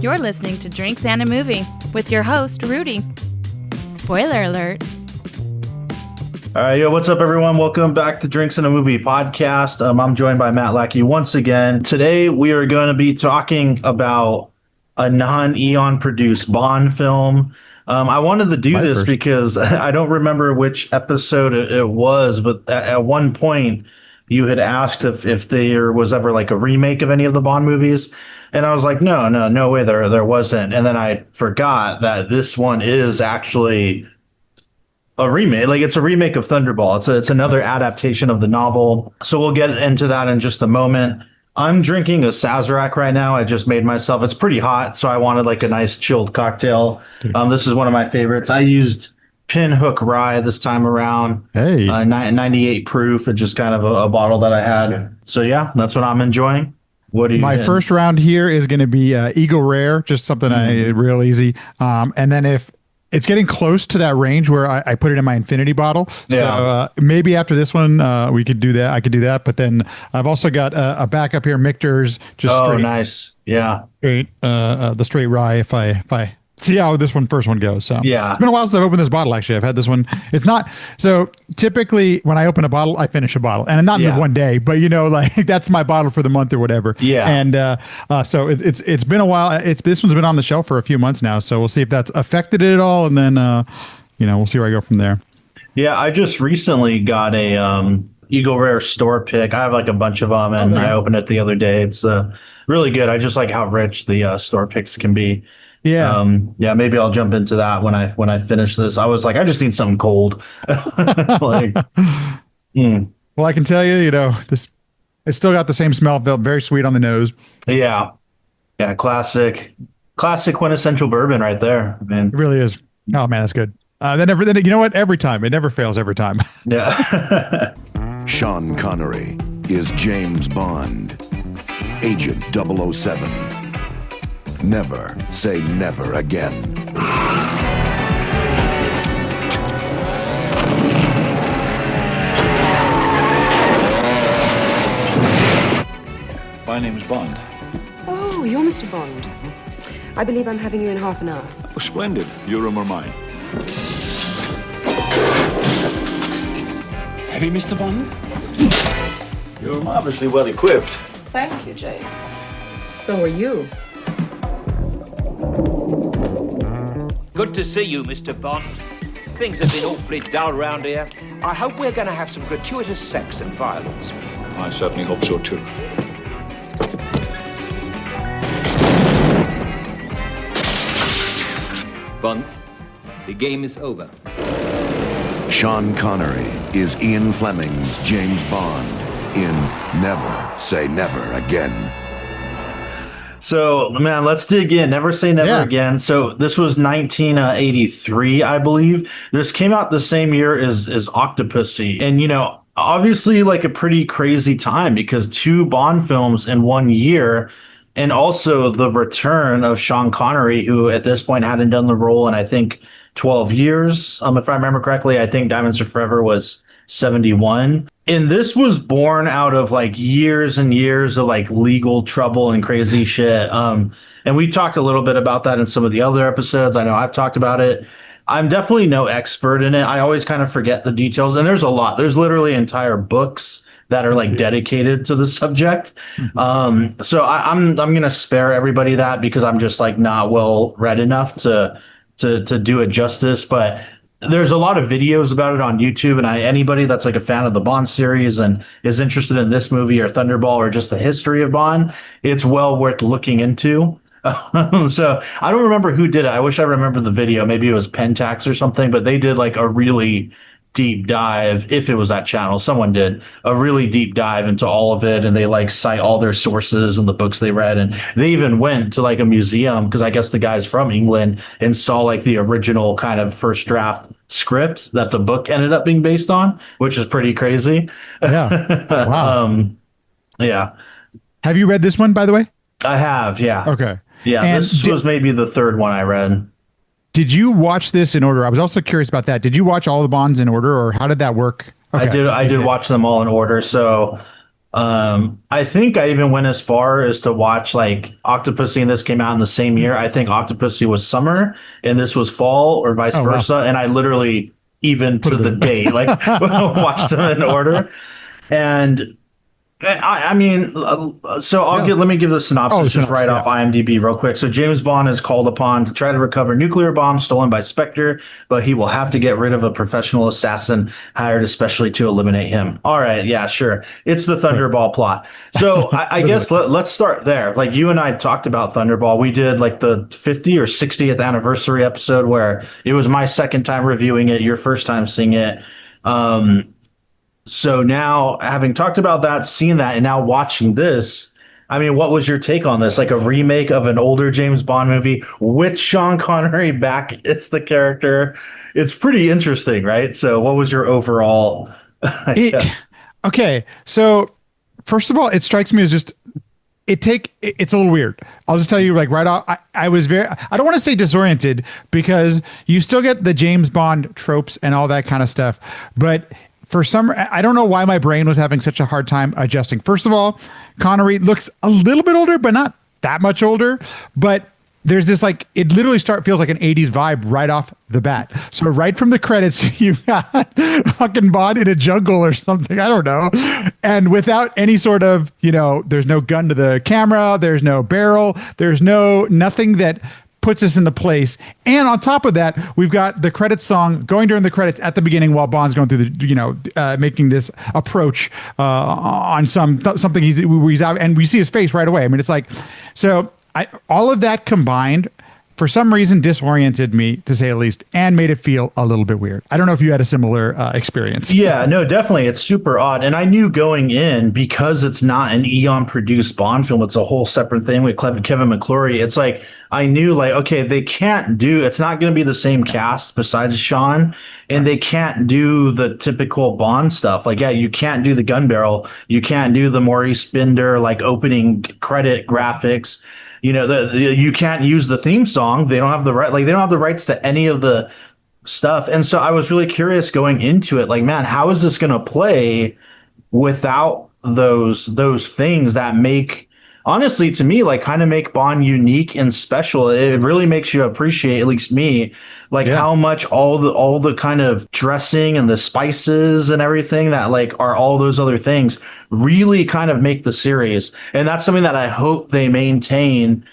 You're listening to Drinks and a Movie with your host, Rudy. Spoiler alert. All right, what's up, everyone? Welcome back to Drinks and a Movie podcast. I'm joined by Matt Lackey once again. Today, we are going to be talking about a non EON produced Bond film. I wanted to do this because I don't remember which episode it was, but at one point, you had asked if there was ever like a remake of any of the Bond movies. And I was like, no way, there wasn't. And then I forgot that this one is actually a remake. Like, it's a remake of Thunderball. It's another adaptation of the novel. So we'll get into that in just a moment. I'm drinking a Sazerac right now. I just made myself. It's pretty hot, so I wanted like a nice chilled cocktail. This is one of my favorites. I used Pinhook Rye this time around. Hey, 98 proof. It's just kind of a bottle that I had. So yeah, that's what I'm enjoying. What do you? My first round here is going to be Eagle Rare, just something real easy. And then if it's getting close to that range where I put it in my infinity bottle. Yeah. So maybe after this one, we could do that. I could do that. But then I've also got a backup here, Michter's. Just oh, straight, nice. Yeah. Straight, the straight rye. If I see how this first one goes. So yeah, it's been a while since I've opened this bottle. Actually, I've had this one. It's not so typically when I open a bottle, I finish a bottle, and not in one day, but like that's my bottle for the month or whatever. Yeah, and so it's been a while. This one's been on the shelf for a few months now, so we'll see if that's affected it at all, and then we'll see where I go from there. Yeah, I just recently got a Eagle Rare store pick. I have like a bunch of them, and I opened it the other day. It's really good. I just like how rich the store picks can be. Yeah. Maybe I'll jump into that when I finish this. I was like, I just need something cold. Well, I can tell you, this it's still got the same smell. Felt very sweet on the nose. Yeah. Classic quintessential bourbon right there, man. It really is. Oh man, that's good. Then you know what? Every time, it never fails. Every time. Yeah. Sean Connery is James Bond, Agent 007. Never say never again. My name's Bond. Oh, you're Mr. Bond. I believe I'm having you in half an hour. Oh, splendid. Your room or mine? Heavy, Mr. Bond? You're marvelously well equipped. Thank you, James. So are you. Good to see you, Mr. Bond. Things have been awfully dull round here. I hope we're going to have some gratuitous sex and violence. I certainly hope so, too. Bond, the game is over. Sean Connery is Ian Fleming's James Bond in Never Say Never Again. So, man, let's dig in. Never Say Never Again. So this was 1983, I believe. This came out the same year as Octopussy. And, obviously like a pretty crazy time because 2 Bond films in 1 year. And also the return of Sean Connery, who at this point hadn't done the role in, I think, 12 years. If I remember correctly, I think Diamonds Are Forever was 71. And this was born out of like years and years of like legal trouble and crazy shit. And we talked a little bit about that in some of the other episodes. I know I've talked about it. I'm definitely no expert in it. I always kind of forget the details. And there's a lot. There's literally entire books that are like dedicated to the subject. So I'm going to spare everybody that because I'm just like not well read enough to do it justice. But there's a lot of videos about it on YouTube, and anybody that's like a fan of the Bond series and is interested in this movie or Thunderball or just the history of Bond, it's well worth looking into. So I don't remember who did it. I wish I remember the video. Maybe it was Pentax or something, but they did like a really deep dive. If it was that channel, someone did a really deep dive into all of it, and they like cite all their sources and the books they read, and they even went to like a museum because I guess the guy's from England and saw like the original kind of first draft script that the book ended up being based on, which is pretty crazy. Yeah. Wow. Yeah. Have you read this one, by the way? I have. Yeah. Okay. Yeah. And this was maybe the third one I read. Did you watch this in order? I was also curious about that. Did you watch all the Bonds in order, or how did that work? Okay. I did watch them all in order. So I think I even went as far as to watch like Octopussy, and this came out in the same year. I think Octopussy was summer and this was fall, or vice versa. Wow. And I literally, even to the day, like watched them in order. And I mean, so let me give the synopsis just right off IMDb real quick. So James Bond is called upon to try to recover nuclear bombs stolen by Spectre, but he will have to get rid of a professional assassin hired especially to eliminate him. All right, yeah, sure. It's the Thunderball plot. So I guess let's start there. Like you and I talked about Thunderball. We did like the 50th or 60th anniversary episode where it was my second time reviewing it, your first time seeing it. So now, having talked about that, seen that, and now watching this, I mean, what was your take on this? Like a remake of an older James Bond movie with Sean Connery back as the character. It's pretty interesting, right? So what was your overall, Okay, so first of all, it strikes me as just, it's a little weird. I'll just tell you like right off, I was I don't want to say disoriented because you still get the James Bond tropes and all that kind of stuff, but for some, I don't know why my brain was having such a hard time adjusting. First of all, Connery looks a little bit older, but not that much older. But there's this like, it literally feels like an 80s vibe right off the bat. So right from the credits, you got fucking Bond in a jungle or something. I don't know. And without any sort of, there's no gun to the camera. There's no barrel. There's nothing that puts us in the place. And on top of that, we've got the credits song going during the credits at the beginning while Bond's going through the, making this approach on something he's out, and we see his face right away. I mean, it's like, so all of that combined, for some reason, disoriented me, to say the least, and made it feel a little bit weird. I don't know if you had a similar experience. Yeah, no, definitely. It's super odd. And I knew going in, because it's not an Eon produced Bond film, it's a whole separate thing with Kevin McClory. It's like, I knew like, okay, it's not going to be the same cast besides Sean, and they can't do the typical Bond stuff. Like, yeah, you can't do the gun barrel. You can't do the Maurice Binder, like opening credit graphics. You can't use the theme song. They don't have the right, like they don't have the rights to any of the stuff. And so I was really curious going into it, like, man, how is this going to play without those things that make, honestly, to me, like kind of make Bond unique and special. It really makes you appreciate, at least me, like how much all the kind of dressing and the spices and everything that like are all those other things really kind of make the series. And that's something that I hope they maintain.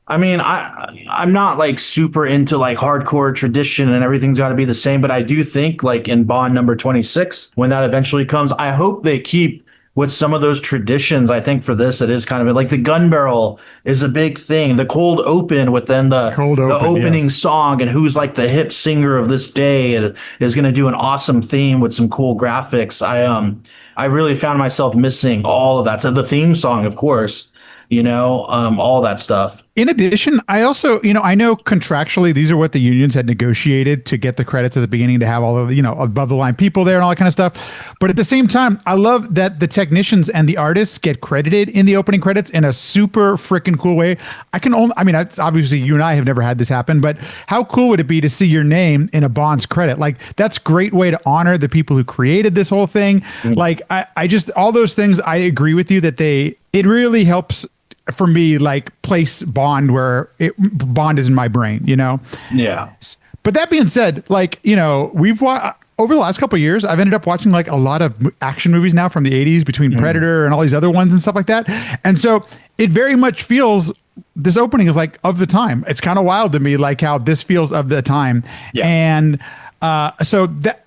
I mean, I'm not like super into like hardcore tradition and everything's got to be the same, but I do think like in Bond number 26, when that eventually comes, I hope they keep with some of those traditions. I think for this, it is kind of like the gun barrel is a big thing. The cold open within the opening song, and who's like the hip singer of this day is going to do an awesome theme with some cool graphics. I really found myself missing all of that. So the theme song, of course, all that stuff. In addition, I also, I know contractually these are what the unions had negotiated to get the credits at the beginning, to have all of, above the line people there and all that kind of stuff. But at the same time, I love that the technicians and the artists get credited in the opening credits in a super freaking cool way. It's obviously you and I have never had this happen, but how cool would it be to see your name in a Bond's credit? Like, that's a great way to honor the people who created this whole thing. Mm-hmm. Like, I just, all those things, I agree with you that it really helps for me, like, place Bond where Bond is in my brain, Yeah. But that being said, like, we've over the last couple of years, I've ended up watching like a lot of action movies now from the 80s, between Predator and all these other ones and stuff like that. And so it very much feels, this opening is like of the time. It's kind of wild to me, like how this feels of the time. Yeah. And so that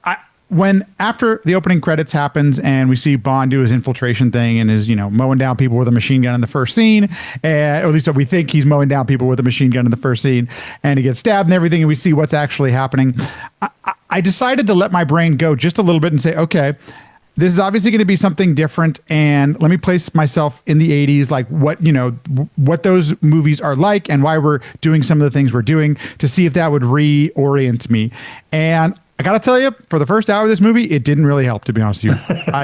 when after the opening credits happens and we see Bond do his infiltration thing and is, mowing down people with a machine gun in the first scene, or at least we think he's mowing down people with a machine gun in the first scene, and he gets stabbed and everything, and we see what's actually happening. I decided to let my brain go just a little bit and say, okay, this is obviously going to be something different, and let me place myself in the 80s, like what those movies are like and why we're doing some of the things we're doing, to see if that would reorient me. And I got to tell you, for the first hour of this movie, it didn't really help, to be honest with you.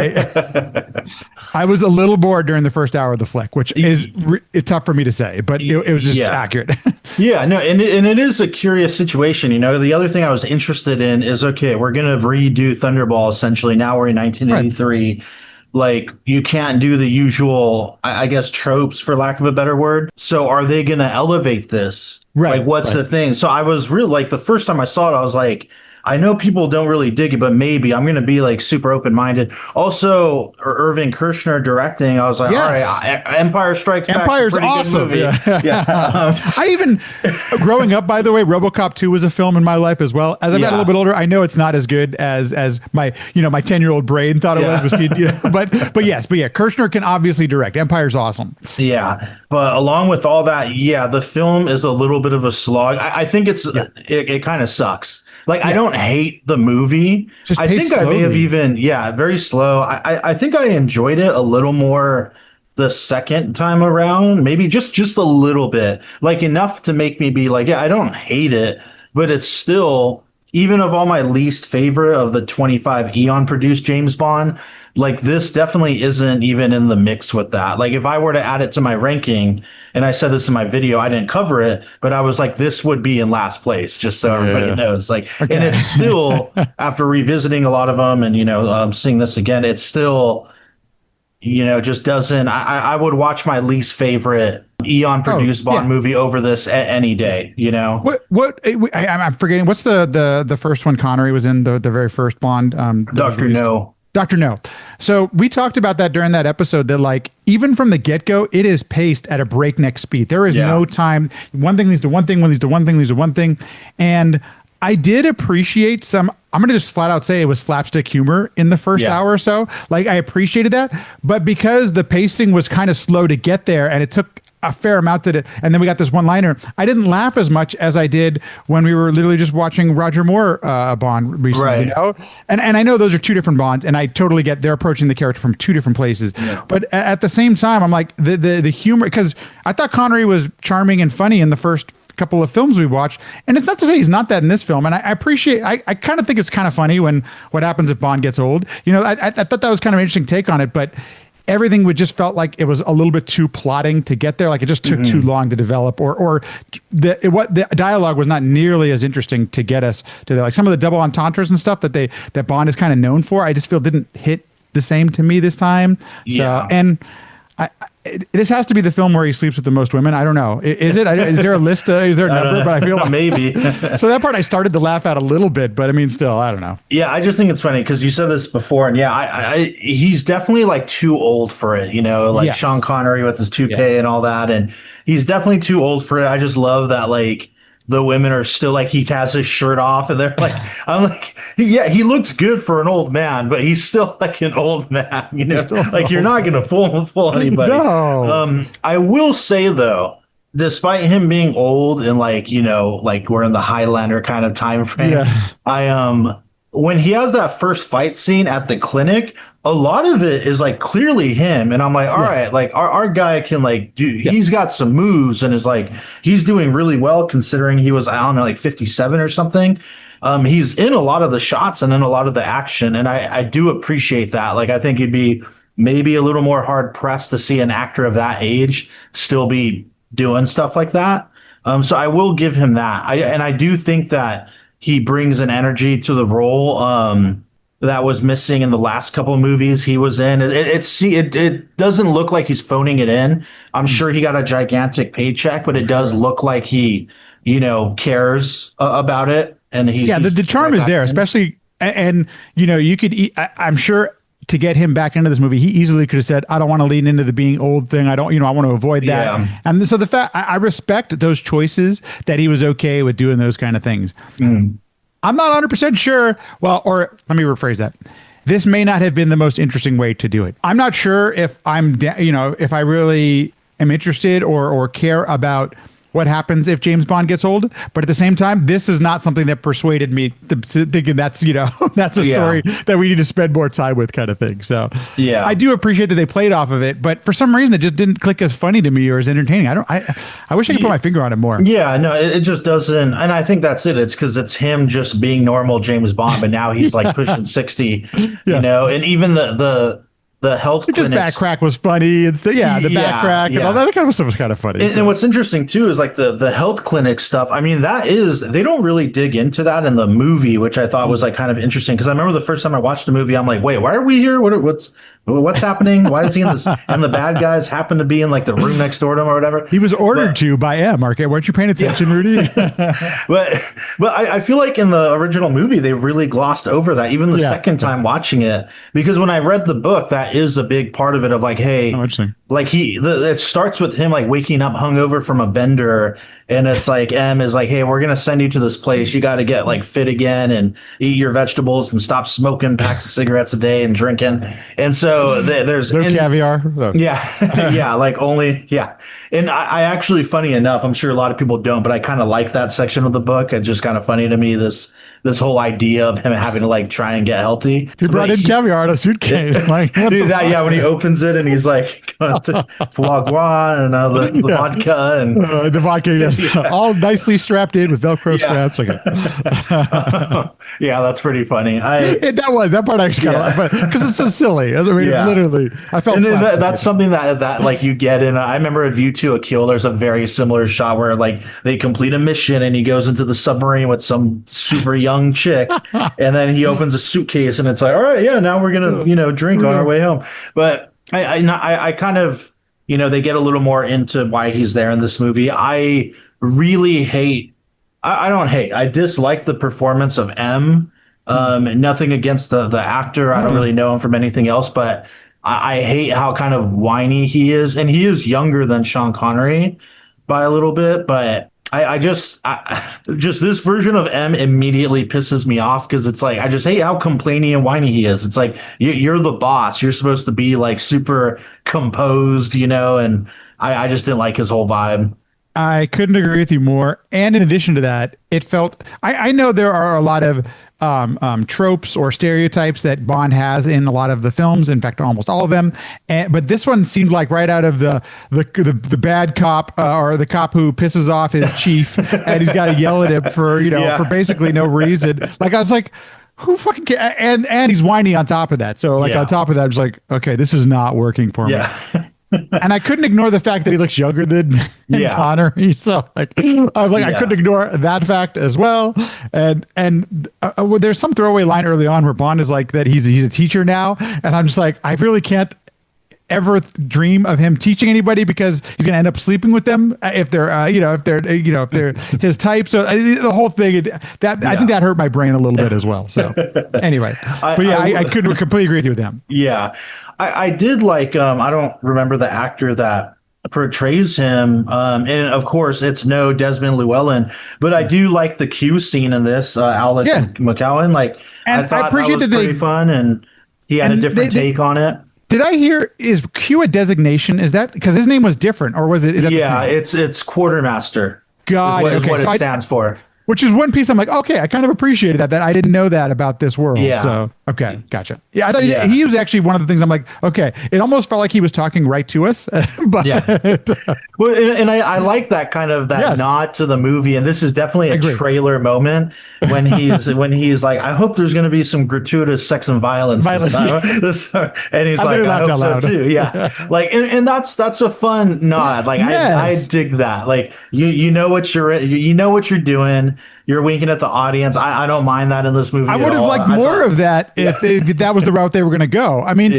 I was a little bored during the first hour of the flick, which is it's tough for me to say, but it was just accurate. Yeah, no, and it is a curious situation. The other thing I was interested in is, okay, we're going to redo Thunderball, essentially. Now we're in 1983. Right. like you can't do the usual, I guess, tropes for lack of a better word. So are they going to elevate this? Right. Like, what's the thing? So I was really like, the first time I saw it, I was like, I know people don't really dig it, but maybe I'm going to be like super open minded. Also, Irving Kershner directing, I was like, Yes. all right, Empire Strikes Back. Empire's Pretty awesome. good movie. Yeah. I even, growing up, by the way, RoboCop 2 was a film in my life as well. As I've got a little bit older, I know it's not as good as my, my 10-year-old brain thought it was. But Kershner can obviously direct. Empire's awesome. Yeah. But along with all that, the film is a little bit of a slog. I think it kind of sucks. Like, I don't hate the movie. Just I think slowly. I may have even, very slow. I think I enjoyed it a little more the second time around, maybe just a little bit, like enough to make me be like, I don't hate it, but it's still, even of all my least favorite of the 25 Eon produced James Bond, like this definitely isn't even in the mix with that. Like if I were to add it to my ranking, and I said this in my video, I didn't cover it, but I was like, this would be in last place, just so everybody knows. Like, and it's still, after revisiting a lot of them and, seeing this again, it's still, just doesn't, I would watch my least favorite Eon produced Bond movie over this any day, I'm forgetting, what's the first one Connery was in, the very first Bond? Dr. No. Dr. No. So we talked about that during that episode, that like, even from the get-go, it is paced at a breakneck speed. There is no time. One thing leads to one thing, one leads to one thing, leads to one thing. And I did appreciate some, I'm going to just flat out say it was slapstick humor in the first hour or so. Like I appreciated that, but because the pacing was kind of slow to get there and it took a fair amount to it, and then we got this one-liner, I didn't laugh as much as I did when we were literally just watching Roger Moore Bond recently, And I know those are two different Bonds, and I totally get they're approaching the character from two different places. But at the same time, I'm like the humor, because I thought Connery was charming and funny in the first couple of films we watched, and it's not to say he's not that in this film. And I appreciate, I kind of think it's kind of funny when what happens if Bond gets old. I thought that was kind of an interesting take on it, but everything would just felt like it was a little bit too plotting to get there. Like it just took too long to develop, or the dialogue was not nearly as interesting to get us to there. Like some of the double entendres and stuff that Bond is kind of known for, I just feel didn't hit the same to me this time. So, and this has to be the film where he sleeps with the most women. I don't know. Is it? Is there a list? Is there a number? But I feel like maybe. So that part I started to laugh at a little bit, but I mean, still, I don't know. Yeah, I just think it's funny because you said this before, and he's definitely like too old for it. Like Sean Connery with his toupee and all that, and he's definitely too old for it. I just love that, like, the women are still like, he has his shirt off and they're like, I'm like, he looks good for an old man, but he's still like an old man, like you're not going to fool anybody. No. I will say though, despite him being old and like, like we're in the Highlander kind of time frame, when he has that first fight scene at the clinic, a lot of it is like clearly him. And I'm like, all right, like our guy can like he's got some moves and is like, he's doing really well considering he was, I don't know, like 57 or something. He's in a lot of the shots and in a lot of the action. And I do appreciate that. Like, I think you'd be maybe a little more hard pressed to see an actor of that age still be doing stuff like that. So I will give him that. I do think that he brings an energy to the role that was missing in the last couple of movies he was in. It doesn't look like he's phoning it in. I'm sure he got a gigantic paycheck, but it does look like he, cares about it. And he's the charm is there, especially, and you could. I'm sure to get him back into this movie, he easily could have said, "I don't want to lean into the being old thing. I don't, I want to avoid that." Yeah. And so the fact I respect those choices, that he was okay with doing those kind of things. I'm not 100% sure. Well, or let me rephrase that. This may not have been the most interesting way to do it. I'm not sure if if I really am interested or care about what happens if James Bond gets old. But at the same time, this is not something that persuaded me to thinking that's, that's a story that we need to spend more time with, kind of thing. So I do appreciate that they played off of it, but for some reason it just didn't click as funny to me or as entertaining. I wish I could put my finger on it more. Yeah, no, it just doesn't. And I think that's it. It's because it's him just being normal James Bond, but now he's like pushing 60, and even the health clinics. His back crack was funny. It's the back crack and all that kind of stuff was kind of funny. And what's interesting too is like the health clinic stuff. I mean, they don't really dig into that in the movie, which I thought was like kind of interesting, because I remember the first time I watched the movie, I'm like, wait, why are we here? What's What's happening? Why is he in this? And the bad guys happen to be in like the room next door to him or whatever. He was ordered to by M. Okay, weren't you paying attention, Rudy? but I feel like in the original movie they really glossed over that, even the second time watching it, because when I read the book, that is a big part of it. Of like, hey, like it starts with him like waking up hungover from a bender, and it's like M is like, hey, we're gonna send you to this place. You got to get like fit again and eat your vegetables and stop smoking packs of cigarettes a day and drinking. And so there's no caviar. Oh. Yeah, like only And I actually, funny enough, I'm sure a lot of people don't, but I kind of like that section of the book. It's just kind of funny to me, this whole idea of him having to like try and get healthy. He brought in caviar in a suitcase. Like, dude, when he opens it and he's like, foie gras and the vodka and the vodka, yes, all nicely strapped in with Velcro straps. Okay. Yeah, that's pretty funny. That part I actually kind of like, because it's so silly. I mean, it's literally, I felt. And then that's something that like you get in. I remember in View to a Kill, there's a very similar shot where like they complete a mission and he goes into the submarine with some super young chick, and then he opens a suitcase and it's like, all right, now we're gonna drink on our way home. But I kind of they get a little more into why he's there in this movie. I really hate. I don't hate. I dislike the performance of M. Nothing against the actor. I don't really know him from anything else, but I hate how kind of whiny he is, and he is younger than Sean Connery by a little bit, but. I just this version of M immediately pisses me off because it's like I just hate how complaining and whiny he is. It's like you're the boss. You're supposed to be like super composed, and I just didn't like his whole vibe. I couldn't agree with you more. And in addition to that, it felt I know there are a lot of tropes or stereotypes that Bond has in a lot of the films. In fact, almost all of them. But this one seemed like right out of the bad cop or the cop who pisses off his chief and he's got to yell at him for for basically no reason. Like I was like, who fucking cares? And he's whiny on top of that. So on top of that, I was like, okay, this is not working for me. And I couldn't ignore the fact that he looks younger than Connery. So I was like, I couldn't ignore that fact as well. And there's some throwaway line early on where Bond is like that he's a teacher now, and I'm just like, I really can't ever dream of him teaching anybody because he's going to end up sleeping with them if they're if they're his type. So the whole thing I think that hurt my brain a little bit as well. So anyway, I couldn't completely agree with you with them. Yeah, I did like I don't remember the actor that portrays him, and of course it's no Desmond Llewellyn, but I do like the Q scene in this. Alec McCowan, like and I thought I appreciate that was pretty fun, and he had a different take on it. Did I hear, is Q a designation? Is that because his name was different, or was it? Is that it's quartermaster. God, is what it stands for. Which is one piece I'm like, okay, I kind of appreciated that I didn't know that about this world. Yeah. So, okay, gotcha. Yeah, I thought he was actually one of the things I'm like, okay, it almost felt like he was talking right to us. But well, and I like that kind of nod to the movie, and this is definitely a trailer moment when he's like, I hope there's going to be some gratuitous sex and violence this time. And he's like, I hope so too. Yeah, like, and that's a fun nod. Like, I dig that. Like, you know what you're doing. You're winking at the audience. I don't mind that in this movie. I would have liked more of that if that was the route they were going to go. I mean,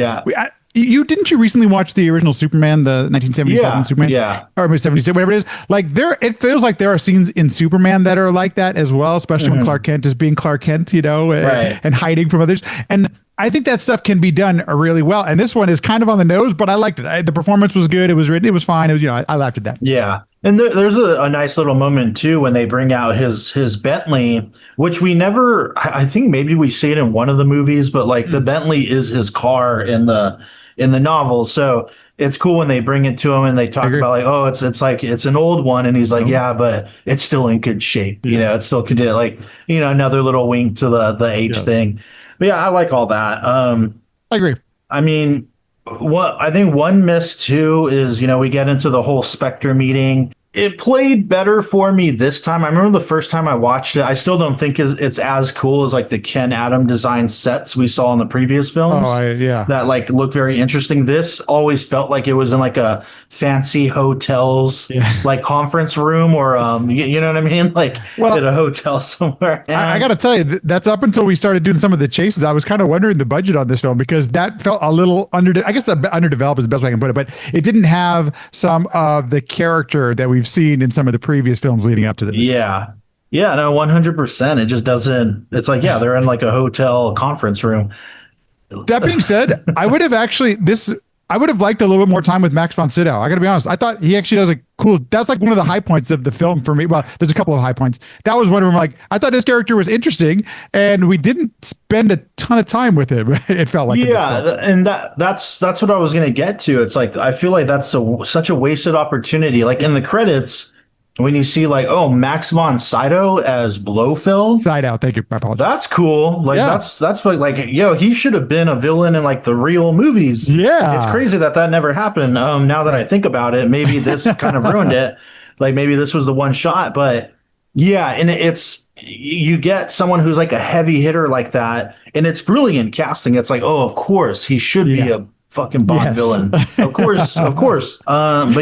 you recently watch the original Superman, the 1977 Superman, or 76, whatever it is. Like it feels like there are scenes in Superman that are like that as well, especially when Clark Kent is being Clark Kent, and hiding from others. And I think that stuff can be done really well. And this one is kind of on the nose, but I liked it. The performance was good. It was written. It was fine. It was, I laughed at that. Yeah. And there's a nice little moment too when they bring out his Bentley, which we never. I think maybe we see it in one of the movies, but like the Bentley is his car in the novel. So it's cool when they bring it to him and they talk about like, oh, it's like it's an old one, and he's like, yeah, but it's still in good shape. It's still could like another little wink to the H thing. But yeah, I like all that. I agree. I mean, I think one miss too is we get into the whole Spectre meeting. it played better for me this time. I remember the first time I watched it, I still don't think it's as cool as like the Ken Adam design sets we saw in the previous films. Yeah. That like look very interesting. This always felt like it was in like a fancy hotel's like conference room or you know what I mean? Like at a hotel somewhere. I got to tell you, that's up until we started doing some of the chases. I was kind of wondering the budget on this film because that felt a little underdeveloped is the best way I can put it, but it didn't have some of the character that we've seen in some of the previous films leading up to this. Yeah, no, 100%. It just doesn't. It's like they're in like a hotel conference room. That being said, I would have liked a little bit more time with Max von Sydow. I got to be honest. I thought he actually does a cool. That's like one of the high points of the film for me. Well, there's a couple of high points. That was one of them. Like I thought his character was interesting, and we didn't spend a ton of time with him. It felt like and that's what I was gonna get to. It's like I feel like that's such a wasted opportunity. Like in the credits, when you see like Max von Sydow as Blofeld. Sydow, thank you. I apologize. That's cool. Like that's like he should have been a villain in like the real movies. Yeah, it's crazy that never happened. Now that I think about it, maybe this kind of ruined it. Like maybe this was the one shot, but and it's you get someone who's like a heavy hitter like that, and it's brilliant casting. It's like of course he should be a fucking Bond villain. Of course. But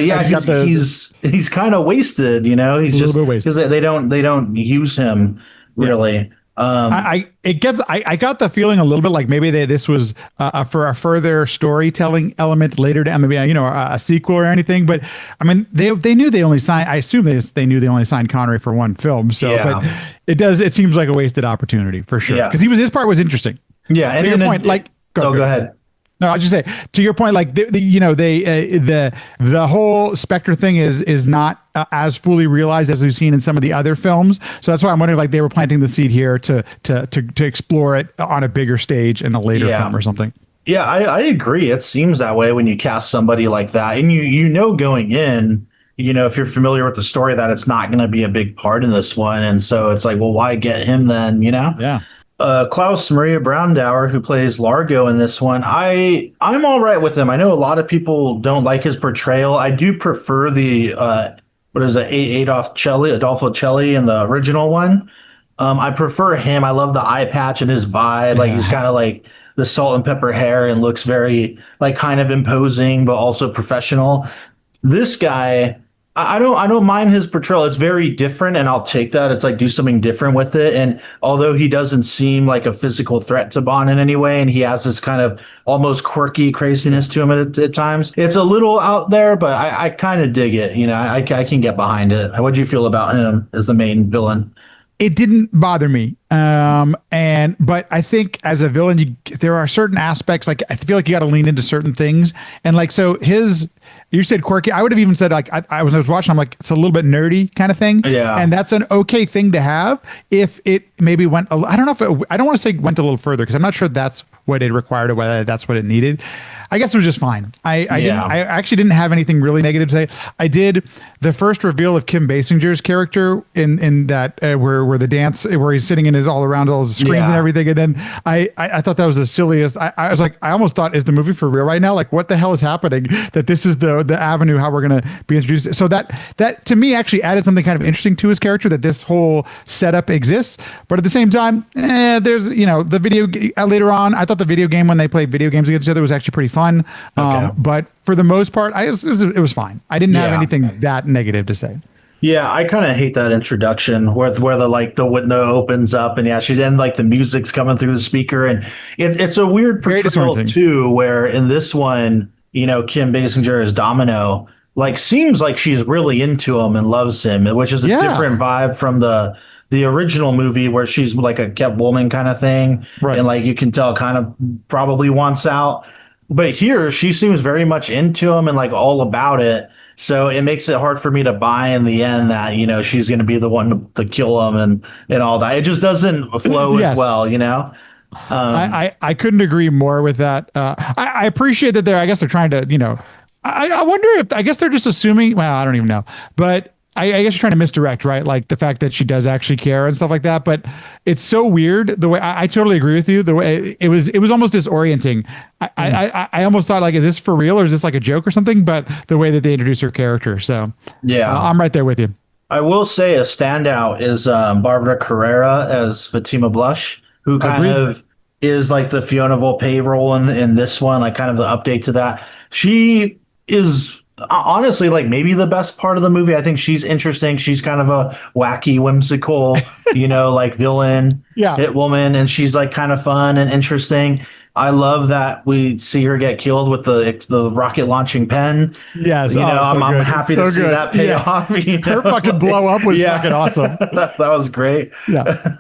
he's kind of wasted, you know. He's just because they don't use him really. I got the feeling a little bit like maybe this was for a further storytelling element later down, maybe a sequel or anything. But I mean, they knew they only signed. I assume they knew they only signed Connery for one film. So, but it seems like a wasted opportunity for sure. Because his part was interesting. Yeah, and your point, go ahead. No, I'll just say to your point, like the whole Spectre thing is not as fully realized as we've seen in some of the other films. So that's why I'm wondering, like they were planting the seed here to explore it on a bigger stage in a later film or something. Yeah, I agree. It seems that way when you cast somebody like that, and you know going in, if you're familiar with the story, that it's not going to be a big part in this one, and so it's like, well, why get him then? Yeah. Klaus Maria Brandauer, who plays Largo in this one, I'm all right with him. I know a lot of people don't like his portrayal. I do prefer the Adolfo Celli in the original one. I prefer him. I love the eye patch and his vibe. Like he's kind of like the salt and pepper hair and looks very like kind of imposing, but also professional. This guy, I don't mind his portrayal. It's very different, and I'll take that. It's like do something different with it. And although he doesn't seem like a physical threat to Bond in any way, and he has this kind of almost quirky craziness to him at times, it's a little out there, but I kind of dig it. I can get behind it. What do you feel about him as the main villain? It didn't bother me. But I think as a villain, there are certain aspects, like I feel like you got to lean into certain things. And like, so you said quirky. I would have even said like, I was watching, I'm like, it's a little bit nerdy kind of thing. Yeah. And that's an okay thing to have if it maybe went, I don't know if I don't want to say went a little further, because I'm not sure that's what it required or whether that's what it needed. I guess it was just fine. I actually didn't have anything really negative to say. I did the first reveal of Kim Basinger's character in that where the dance where he's sitting in his all the screens and everything, and then I thought that was the silliest. I was like, I almost thought, is the movie for real right now? Like, what the hell is happening? That this is the avenue how we're gonna be introduced. So that to me actually added something kind of interesting to his character, that this whole setup exists. But at the same time, there's the video later on. I thought the video game when they played video games against each other was actually pretty fun. But for the most part, it was fine. I didn't have anything that negative to say. Yeah, I kind of hate that introduction where the window opens up and she's then like the music's coming through the speaker, and it's a weird portrayal too. Where in this one, Kim Basinger as Domino, like seems like she's really into him and loves him, which is a different vibe from the original movie where she's like a kept woman kind of thing, right? And like you can tell, kind of probably wants out. But here, she seems very much into him and like all about it. So it makes it hard for me to buy in the end that, she's going to be the one to kill him and all that. It just doesn't flow as well, I couldn't agree more with that. I appreciate that I guess they're trying to, I wonder if, I guess they're just assuming, well, I don't even know. But I guess you're trying to misdirect, right? Like the fact that she does actually care and stuff like that. But it's so weird the way I totally agree with you. The way it was almost disorienting. I almost thought like, is this for real or is this like a joke or something? But the way that they introduce her character, so yeah, I'm right there with you. I will say a standout is Barbara Carrera as Fatima Blush, who kind of is like the Fiona Volpe role in this one, like kind of the update to that. She is honestly like maybe the best part of the movie. I think she's interesting. She's kind of a wacky, whimsical, like villain, hit woman, and she's like kind of fun and interesting. I love that we see her get killed with the rocket launching pen. Yes, I'm happy to see that pay off. Her fucking blow up was fucking awesome. that was great. Yeah.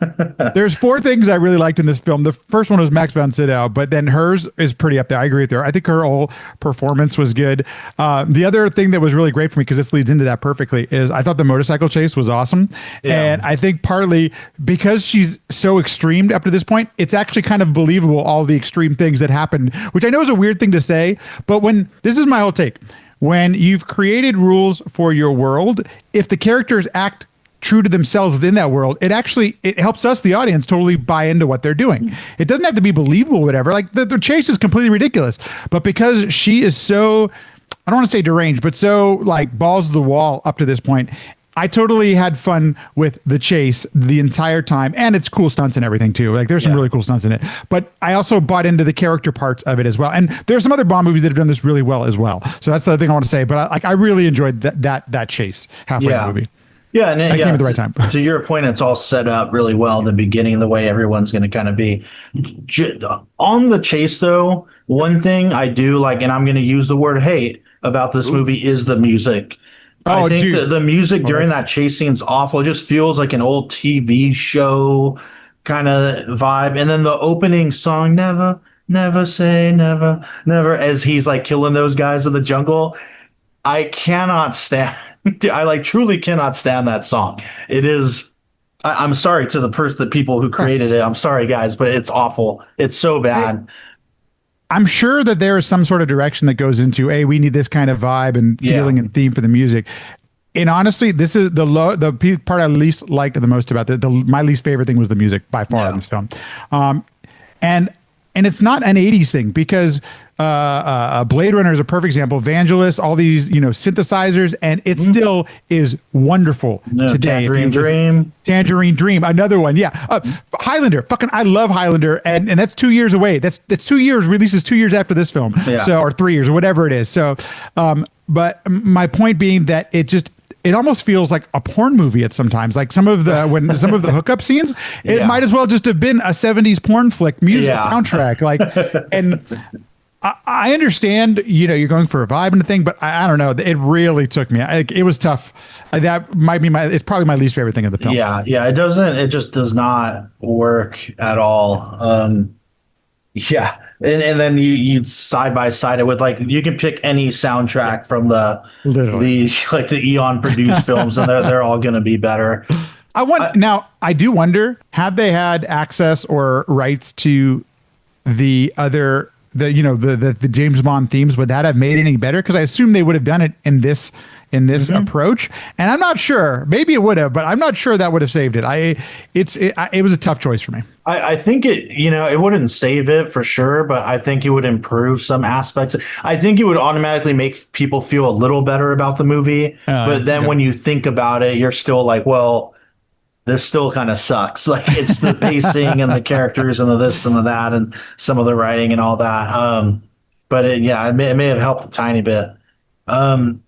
There's 4 things I really liked in this film. The first one was Max von Sydow, but then hers is pretty up there. I agree with her. I think her whole performance was good. The other thing that was really great for me, because this leads into that perfectly, is I thought the motorcycle chase was awesome. Yeah. And I think partly because she's so extreme up to this point, it's actually kind of believable, all the extreme things that happened, which I know is a weird thing to say, but this is my whole take. When you've created rules for your world, if the characters act true to themselves within that world, it helps us, the audience, totally buy into what they're doing. It doesn't have to be believable, whatever. Like the chase is completely ridiculous, but because she is so, I don't want to say deranged, but so like balls to the wall up to this point, I totally had fun with the chase the entire time, and it's cool stunts and everything too. Like there's some really cool stunts in it, but I also bought into the character parts of it as well. And there's some other Bond movies that have done this really well as well. So that's the other thing I want to say. But I really enjoyed that chase halfway in the movie. Yeah, and I came at the right time. To your point, it's all set up really well in the beginning, the way everyone's going to kind of be. On the chase, though, one thing I do like, and I'm going to use the word hate about this movie, is the music. I think the music during that chase scene is awful. It just feels like an old TV show kind of vibe. And then the opening song, Never, Never Say Never, Never, as he's like killing those guys in the jungle. I cannot stand, I like truly cannot stand that song. It is, I'm sorry to the people who created it. I'm sorry, guys, but it's awful. It's so bad. I'm sure that there is some sort of direction that goes into, hey, we need this kind of vibe and feeling and theme for the music. And honestly, this is the part I least liked the most about my least favorite thing was the music by far in this film. And it's not an 80s thing, because Blade Runner is a perfect example. Vangelis, all these synthesizers, and it still is wonderful today. Tangerine Dream, another one. Highlander, I love Highlander, and that's 2 years away. That's 2 years, releases 2 years after this film, or 3 years or whatever it is. So, but my point being that it almost feels like a porn movie at sometimes. Like some of the hookup scenes, it might as well just have been a 70s porn flick music soundtrack. Like, and I understand, you're going for a vibe and a thing, but I don't know. It really took me. It was tough. That might be it's probably my least favorite thing of the film. Yeah. It just does not work at all. And then you side by side it with, like, you can pick any soundtrack from the Eon produced films, and they're all going to be better. Now I do wonder, had they had access or rights to the other the James Bond themes, would that have made it any better? Because I assume they would have done it in this approach, and I'm not sure. Maybe it would have, but I'm not sure that would have saved it. It was a tough choice for me. I think it wouldn't save it for sure, but I think it would improve some aspects. I think it would automatically make people feel a little better about the movie. But then when you think about it, you're still like, well, this still kind of sucks. Like, it's the pacing and the characters and the this and the that and some of the writing and all that. But it may have helped a tiny bit. One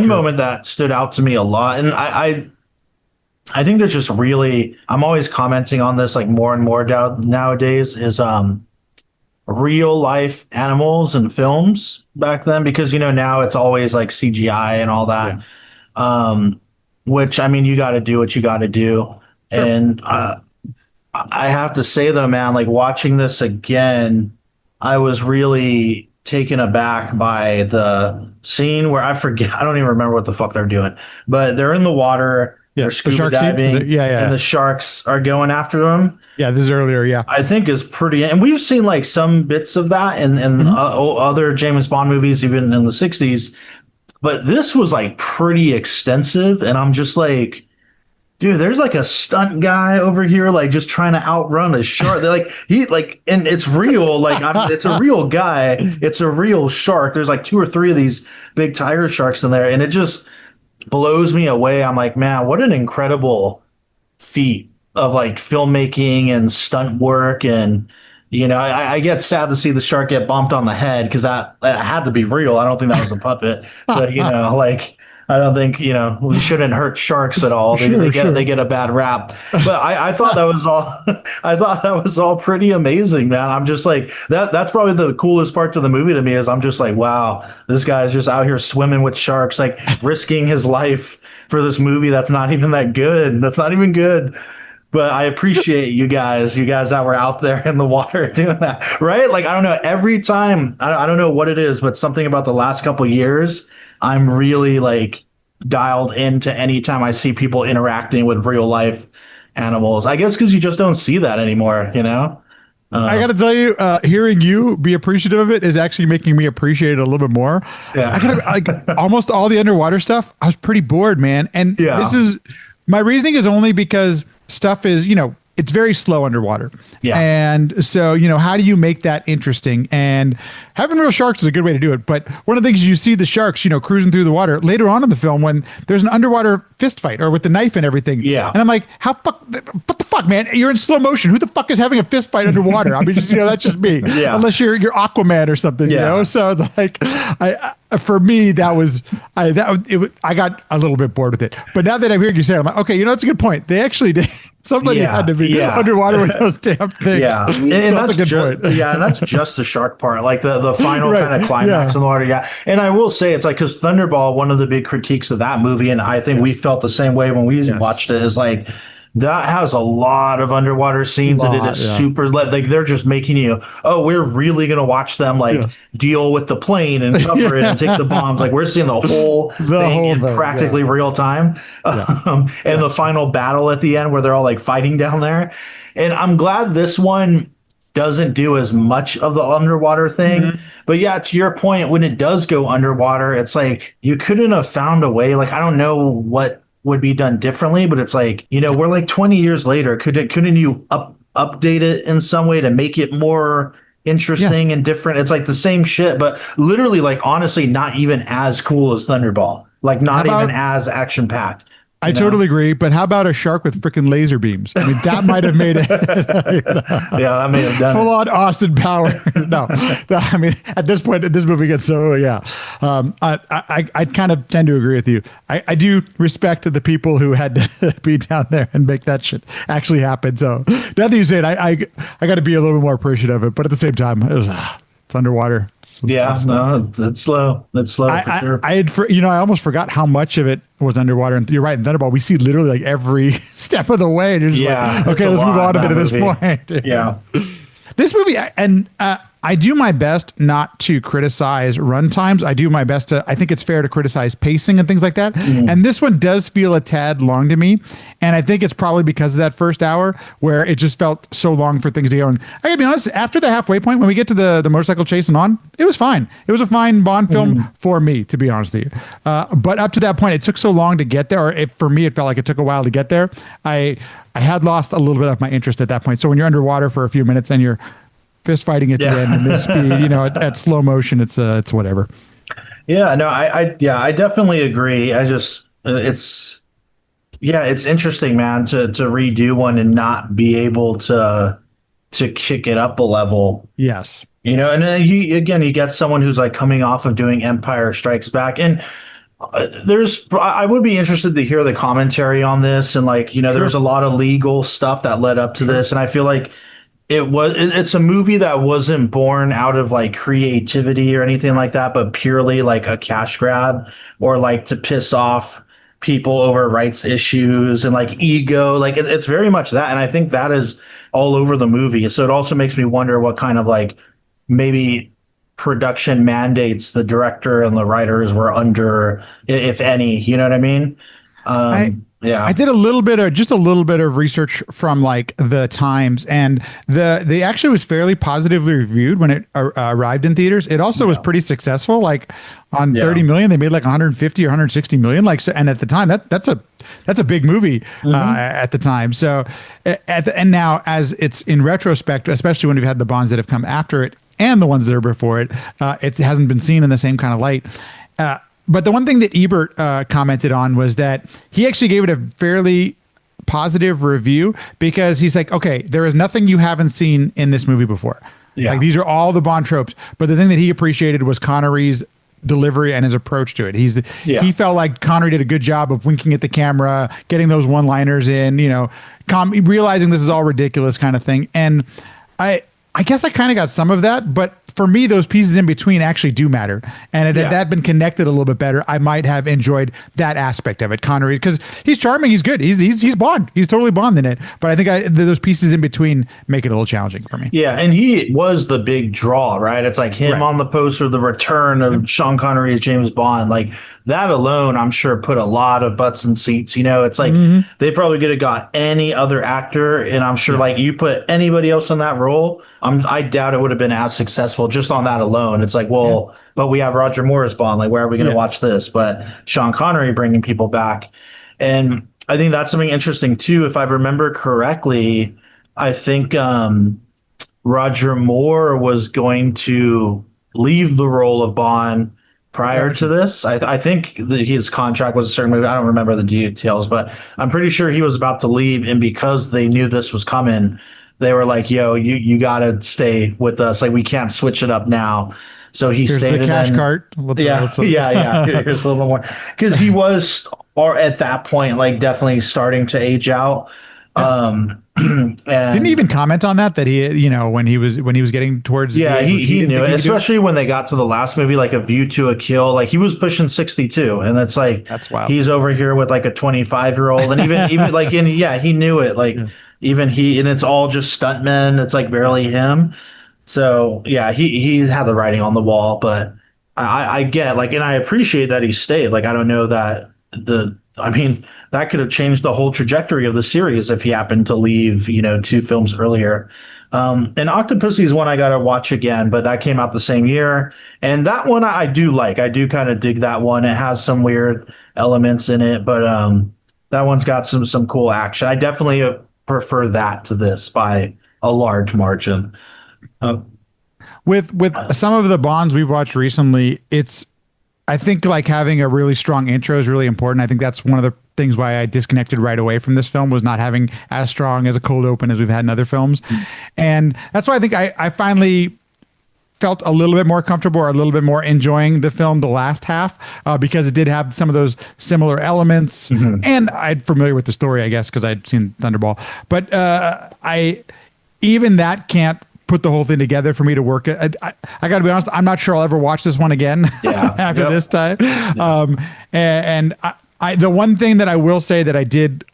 moment that stood out to me a lot, and I think there's just really, I'm always commenting on this like more and more nowadays, is real life animals in films back then, because now it's always like CGI and all that. Which, I mean, you got to do what you got to do. Sure. And I have to say though, man, like watching this again, I was really taken aback by the scene where I don't even remember what the fuck they're doing, but they're in the water. They're scuba diving, and the sharks are going after them. Yeah, this is earlier. I think is pretty, and we've seen like some bits of that in other James Bond movies, even in the '60s. but this was like pretty extensive, and I'm just like, dude, there's like a stunt guy over here, like just trying to outrun a shark. They're like, and it's real. Like, it's a real guy. It's a real shark. There's like 2 or 3 of these big tiger sharks in there, and it just blows me away. I'm like, man, what an incredible feat of like filmmaking and stunt work. And I get sad to see the shark get bumped on the head, because that had to be real. I don't think that was a puppet, but like, I don't think, we shouldn't hurt sharks at all. They get a bad rap. But I thought that was all I thought that was all pretty amazing, man. I'm just like, that's probably the coolest part to the movie to me, is I'm just like, wow, this guy's just out here swimming with sharks, like risking his life for this movie that's not even that good. That's not even good. But I appreciate you guys that were out there in the water doing that, right? Like, I don't know, every time, I don't know what it is, but something about the last couple of years, I'm really like dialed into any time I see people interacting with real life animals. I guess because you just don't see that anymore, I got to tell you, hearing you be appreciative of it is actually making me appreciate it a little bit more. Yeah. Like almost all the underwater stuff, I was pretty bored, man. And this is my reasoning is only because stuff is, it's very slow underwater. Yeah. And so, how do you make that interesting? And having real sharks is a good way to do it. But one of the things you see the sharks, cruising through the water later on in the film when there's an underwater fist fight or with the knife and everything. Yeah. And I'm like, what the fuck, man? You're in slow motion. Who the fuck is having a fist fight underwater? I mean, that's just me. Yeah. Unless you're Aquaman or something, So like, for me, that was, I got a little bit bored with it. But now that I'm hearing you say it, I'm like, okay, that's a good point. They actually did. Somebody had to be underwater with those damn things. Yeah, and that's a good point. Yeah, and that's just the shark part, like the final kind of climax in the water. Yeah, and I will say it's like, because Thunderball, one of the big critiques of that movie, and I think we felt the same way when we watched it, is like, that has a lot of underwater scenes, and it is super, like, they're just making you, we're really going to watch them deal with the plane and cover it and take the bombs. Like, we're seeing the whole thing in practically real time. And the final battle at the end where they're all like fighting down there. And I'm glad this one doesn't do as much of the underwater thing. Mm-hmm. But yeah, to your point, when it does go underwater, it's like, you couldn't have found a way. Like, I don't know what would be done differently, but it's like, we're like 20 years later. Couldn't you update it in some way to make it more interesting and different? It's like the same shit, but literally, like, honestly, not even as cool as Thunderball. Like, not even as action packed. I totally agree, but how about a shark with freaking laser beams? I mean, that might have made it. Yeah, that may have done full on Austin Power. No, I mean, at this point, this movie gets so I kind of tend to agree with you. I do respect the people who had to be down there and make that shit actually happen. So now that you say it, I got to be a little bit more appreciative of it, but at the same time, it's underwater. Yeah, no, it's slow. It's slow for sure. I almost forgot how much of it was underwater. And you're right, in Thunderball, we see literally like every step of the way. And you're just like, okay, let's move on to it at this point. Yeah. This movie, and I do my best not to criticize runtimes. I do my best to, I think it's fair to criticize pacing and things like that. Mm. And this one does feel a tad long to me. And I think it's probably because of that first hour where it just felt so long for things to go. And I gotta be honest, after the halfway point, when we get to the motorcycle chase and on, it was fine. It was a fine Bond film for me, to be honest with you. But up to that point, it took so long to get there, or for me, it felt like it took a while to get there. I had lost a little bit of my interest at that point. So when you're underwater for a few minutes and you're fist fighting at the end and this speed, at slow motion, it's whatever. Yeah, no, I definitely agree. It's interesting, man, to redo one and not be able to kick it up a level. Yes. And then you get someone who's like coming off of doing Empire Strikes Back, and I would be interested to hear the commentary on this, and like, there's a lot of legal stuff that led up to this, and I feel like it's a movie that wasn't born out of like creativity or anything like that, but purely like a cash grab, or like to piss off people over rights issues and like ego. Like it's very much that. And I think that is all over the movie. So it also makes me wonder what kind of like maybe production mandates the director and the writers were under, if any, you know what I mean? Yeah. I did just a little bit of research from like the Times, and they actually was fairly positively reviewed when it arrived in theaters. It also was pretty successful. Like on 30 million, they made like 150 or 160 million. Like, so, and at the time, that's a big movie at the time. So and now as it's in retrospect, especially when we've had the Bonds that have come after it and the ones that are before it, it hasn't been seen in the same kind of light. But the one thing that Ebert commented on was that he actually gave it a fairly positive review because he's like, okay, there is nothing you haven't seen in this movie before. Yeah. Like these are all the Bond tropes. But the thing that he appreciated was Connery's delivery and his approach to it. He felt like Connery did a good job of winking at the camera, getting those one-liners in, realizing this is all ridiculous kind of thing. And I guess I kind of got some of that, but for me, those pieces in between actually do matter. And if that had been connected a little bit better, I might have enjoyed that aspect of it. Connery, because he's charming, he's good, he's Bond, he's totally Bond in it. But I think those pieces in between make it a little challenging for me. Yeah, and he was the big draw, right? It's like him on the poster, the return of Sean Connery as James Bond. Like that alone, I'm sure put a lot of butts in seats. It's like they probably could have got any other actor, and I'm sure like you put anybody else in that role, I doubt it would have been as successful just on that alone. It's like, well, but we have Roger Moore as Bond. Like, where are we going to watch this? But Sean Connery bringing people back. And I think that's something interesting, too. If I remember correctly, I think Roger Moore was going to leave the role of Bond prior to this. I think his contract was a certain movie. I don't remember the details, but I'm pretty sure he was about to leave. And because they knew this was coming, they were like, yo, you got to stay with us. Like, we can't switch it up now. So he stayed. Here's the cash cart. Yeah. Here's a little bit more. Because he was, or at that point, like definitely starting to age out. And didn't he even comment on that he, when he was getting towards he knew it, especially when they got to the last movie, like A View to a Kill. Like he was pushing 62, and it's like that's wild. He's over here with like a 25-year-old, and even like he knew it. Like even and it's all just stuntmen. It's like barely him. So yeah, he had the writing on the wall, but I get like, and I appreciate that he stayed. Like I don't know that that could have changed the whole trajectory of the series if he happened to leave, 2 films earlier. And Octopussy is one I got to watch again, but that came out the same year. And that one I do like. I do kind of dig that one. It has some weird elements in it, but that one's got some cool action. I definitely prefer that to this by a large margin. With some of the Bonds we've watched recently, I think like having a really strong intro is really important. I think that's one of the things why I disconnected right away from this film, was not having as strong as a cold open as we've had in other films. And that's why I think I finally felt a little bit more comfortable or a little bit more enjoying the film the last half, because it did have some of those similar elements. And I'm familiar with the story, I guess, because I'd seen Thunderball. But even that can't put the whole thing together for me to work. I got to be honest, I'm not sure I'll ever watch this one again after this time. And the one thing that I will say that I did,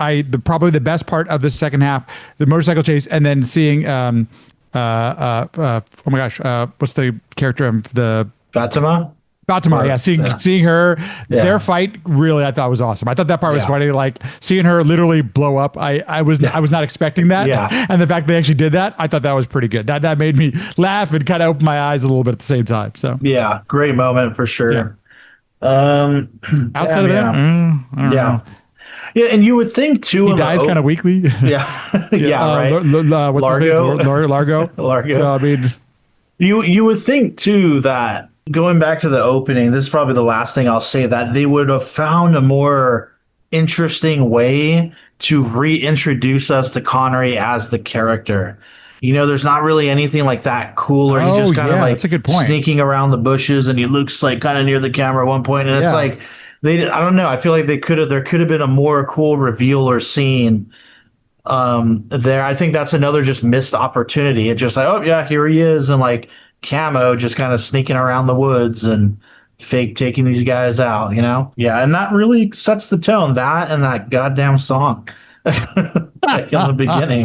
probably the best part of the second half, the motorcycle chase, and then seeing, oh my gosh, what's the character of the Fatima, seeing her, their fight, really, I thought was awesome. I thought that part was funny, like seeing her literally blow up. I was not expecting that, and the fact they actually did that, I thought that was pretty good. That made me laugh and kind of open my eyes a little bit at the same time. So yeah, great moment for sure. Outside of that, I don't know. Yeah, and you would think too. He dies kind of weakly. Right. What's Largo. his face? Largo. So I mean, you would think too that, going back to the opening, this is probably the last thing I'll say, that they would have found a more interesting way to reintroduce us to Connery as the character. There's not really anything like that cool, or he just kind of like that's a good point. Sneaking around the bushes, and he looks like kind of near the camera at one point, and it's like I don't know. I feel like there could have been a more cool reveal or scene there. I think that's another just missed opportunity. It's just like, oh yeah, here he is, and like camo just kind of sneaking around the woods and fake taking these guys out, and that really sets the tone, that and that goddamn song like in the beginning.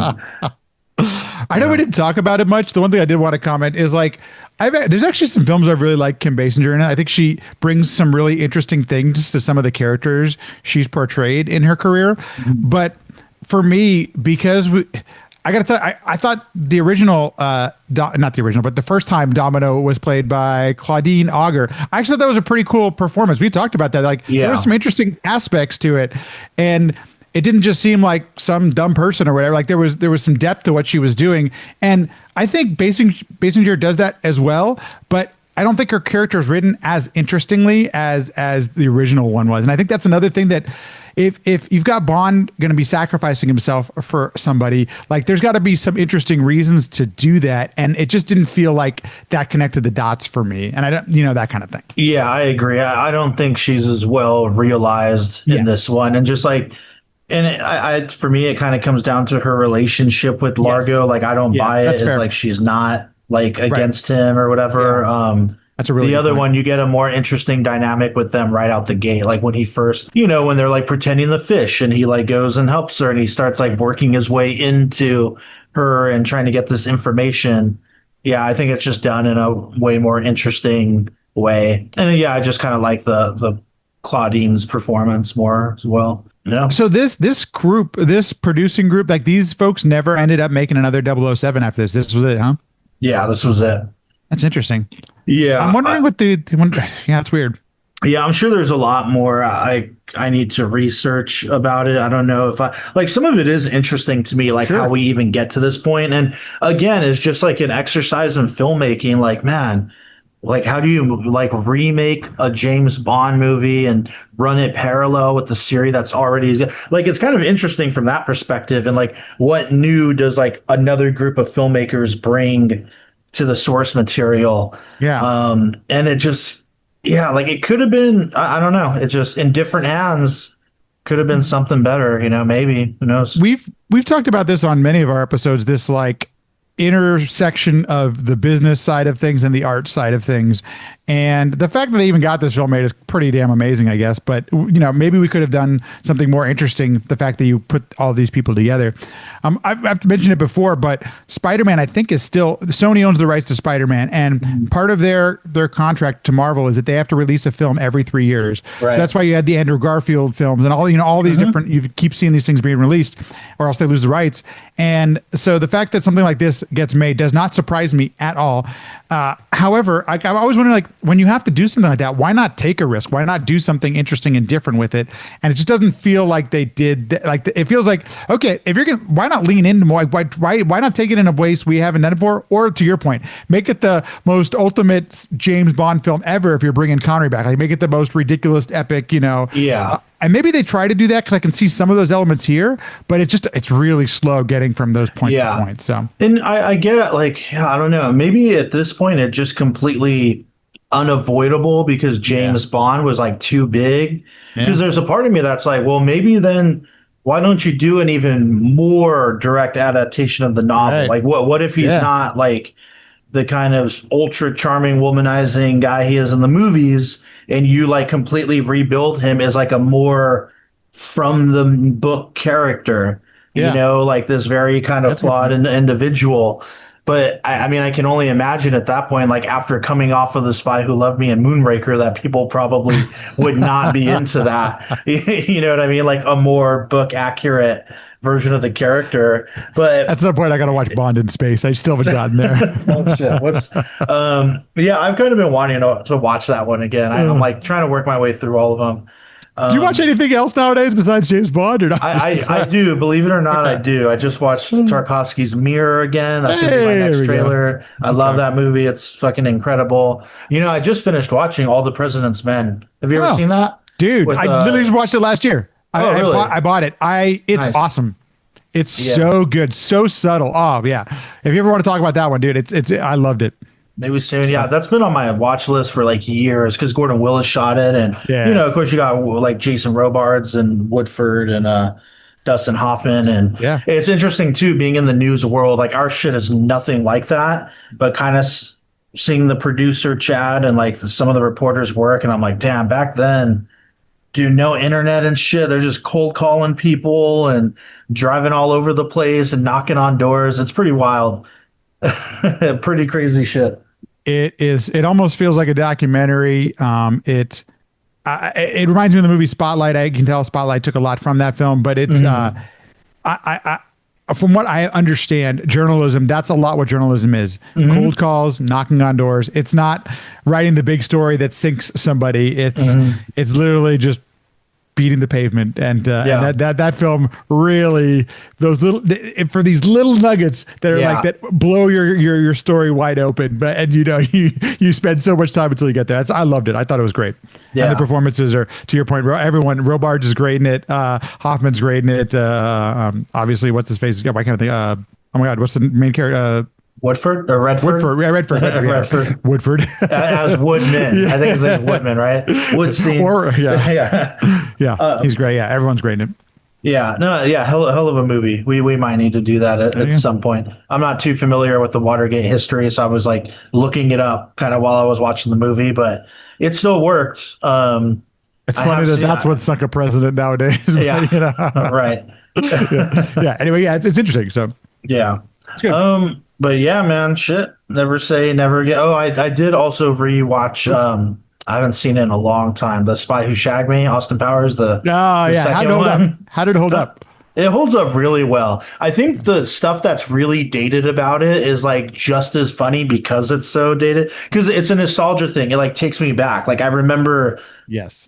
I know we didn't talk about it much. The one thing I did want to comment is like, there's actually some films I've really liked Kim Basinger in. I think she brings some really interesting things to some of the characters she's portrayed in her career. But for me, because I got to tell you, I thought the original, not the original, but the first time Domino was played by Claudine Auger. I actually thought that was a pretty cool performance. We talked about that. Like, there was some interesting aspects to it. And it didn't just seem like some dumb person or whatever. Like there was some depth to what she was doing. And I think Basinger does that as well, but I don't think her character is written as interestingly as the original one was. And I think that's another thing that if you've got Bond going to be sacrificing himself for somebody, like there's got to be some interesting reasons to do that. And it just didn't feel like that connected the dots for me. And I don't, that kind of thing. Yeah, I agree. I don't think she's as well realized in this one. And just like, and for me, it kind of comes down to her relationship with Largo. Yes. Like, I don't buy it. It's fair. Like she's not like against him or whatever. Yeah. That's a really the other point. one, you get a more interesting dynamic with them right out the gate. Like when he first, when they're like pretending the fish and he like goes and helps her and he starts like working his way into her and trying to get this information. Yeah, I think it's just done in a way more interesting way. And yeah, I just kind of like the Claudine's performance more as well. Yeah. So this group, this producing group, like these folks never ended up making another 007 after this. This was it, huh? Yeah, this was it. That's interesting. Yeah. I'm wondering what yeah, it's weird. Yeah, I'm sure there's a lot more I need to research about it. I don't know if some of it is interesting to me, like how we even get to this point. And again, it's just like an exercise in filmmaking. Like, man, like how do you like remake a James Bond movie and run it parallel with the series that's already like, it's kind of interesting from that perspective. And like, what new does like another group of filmmakers bring to the source material? Yeah. And it just, like it could have been, I don't know. It just in different hands could have been something better, maybe, who knows? We've talked about this on many of our episodes, this like intersection of the business side of things and the art side of things. And the fact that they even got this film made is pretty damn amazing, I guess. But, maybe we could have done something more interesting. The fact that you put all these people together. I've mentioned it before, but Spider-Man, I think, is still, Sony owns the rights to Spider-Man. And part of their contract to Marvel is that they have to release a film every 3 years. Right. So that's why you had the Andrew Garfield films and all these different, you keep seeing these things being released or else they lose the rights. And so the fact that something like this gets made does not surprise me at all. However, I always wonder, like, when you have to do something like that, why not take a risk? Why not do something interesting and different with it? And it just doesn't feel like they did. Like, it feels like, okay, if you're gonna, why not lean into more? Why not take it in a place we haven't done it before? Or to your point, make it the most ultimate James Bond film ever. If you're bringing Connery back, like make it the most ridiculous, epic. Yeah. And maybe they try to do that because I can see some of those elements here, but it's really slow getting from those points to points. So, and I get like, I don't know, maybe at this point it just completely unavoidable because James Bond was like too big. Because there's a part of me that's like, well, maybe then why don't you do an even more direct adaptation of the novel? Right. Like what if he's not like the kind of ultra charming womanizing guy he is in the movies, and you like completely rebuild him as like a more from the book character, like this very kind of flawed individual. But I mean, I can only imagine at that point, like after coming off of The Spy Who Loved Me and Moonraker, that people probably would not be into that. You know what I mean? Like a more book accurate version of the character. But at some point I gotta watch Bond in Space. I still haven't gotten there. Oh shit. Yeah, I've kind of been wanting to watch that one again. I'm like trying to work my way through all of them. Do you watch anything else nowadays besides James Bond or not? I do, believe it or not. Okay. I do. I just watched Tarkovsky's Mirror again. That's gonna be my next trailer. I love that movie. It's fucking incredible. I just finished watching All the President's Men. Have you ever seen that? Dude, I literally just watched it last year. Really? I bought it. It's nice. Awesome. It's so good, so subtle. Oh yeah. If you ever want to talk about that one, dude, it's I loved it. Maybe soon. Yeah, that's been on my watch list for like years because Gordon Willis shot it, and of course you got like Jason Robards and Woodford and Dustin Hoffman, and it's interesting too being in the news world. Like our shit is nothing like that, but kind of seeing the producer Chad and like some of the reporters work, and I'm like, damn, back then Dude, no internet and shit. They're just cold calling people and driving all over the place and knocking on doors. It's pretty wild. Pretty crazy shit. It is. It almost feels like a documentary. It reminds me of the movie Spotlight. I can tell Spotlight took a lot from that film, but it's from what I understand, journalism, that's a lot what journalism is. Cold calls, knocking on doors. It's not writing the big story that sinks somebody. It's literally just beating the pavement. And that film really, those little, for these little nuggets that are like that blow your story wide open. But, and you spend so much time until you get there. I loved it. I thought it was great. Yeah. And the performances are, to your point, everyone, Robards is great in it. Hoffman's great in it. Obviously, what's his face? Why can't I think? Oh my God, what's the main character? Woodford or Redford? Redford. Redford. Woodford. As Woodman. I think his name's Woodman, right? Woodstein. He's great. Yeah, everyone's great in it. Yeah, hell of a movie. We might need to do that at some point. I'm not too familiar with the Watergate history, so I was like looking it up kind of while I was watching the movie, but it still worked. It's funny that's what sunk a president nowadays. Yeah, but, right. Anyway, it's interesting. So yeah, it's good. But yeah, man, shit. Never say never again. Oh, I did also rewatch. I haven't seen it in a long time. The Spy Who Shagged Me, Austin Powers. Second one. How did it hold up? It holds up really well. I think the stuff that's really dated about it is like just as funny because it's so dated. Because it's a nostalgia thing. It like takes me back. Like I remember,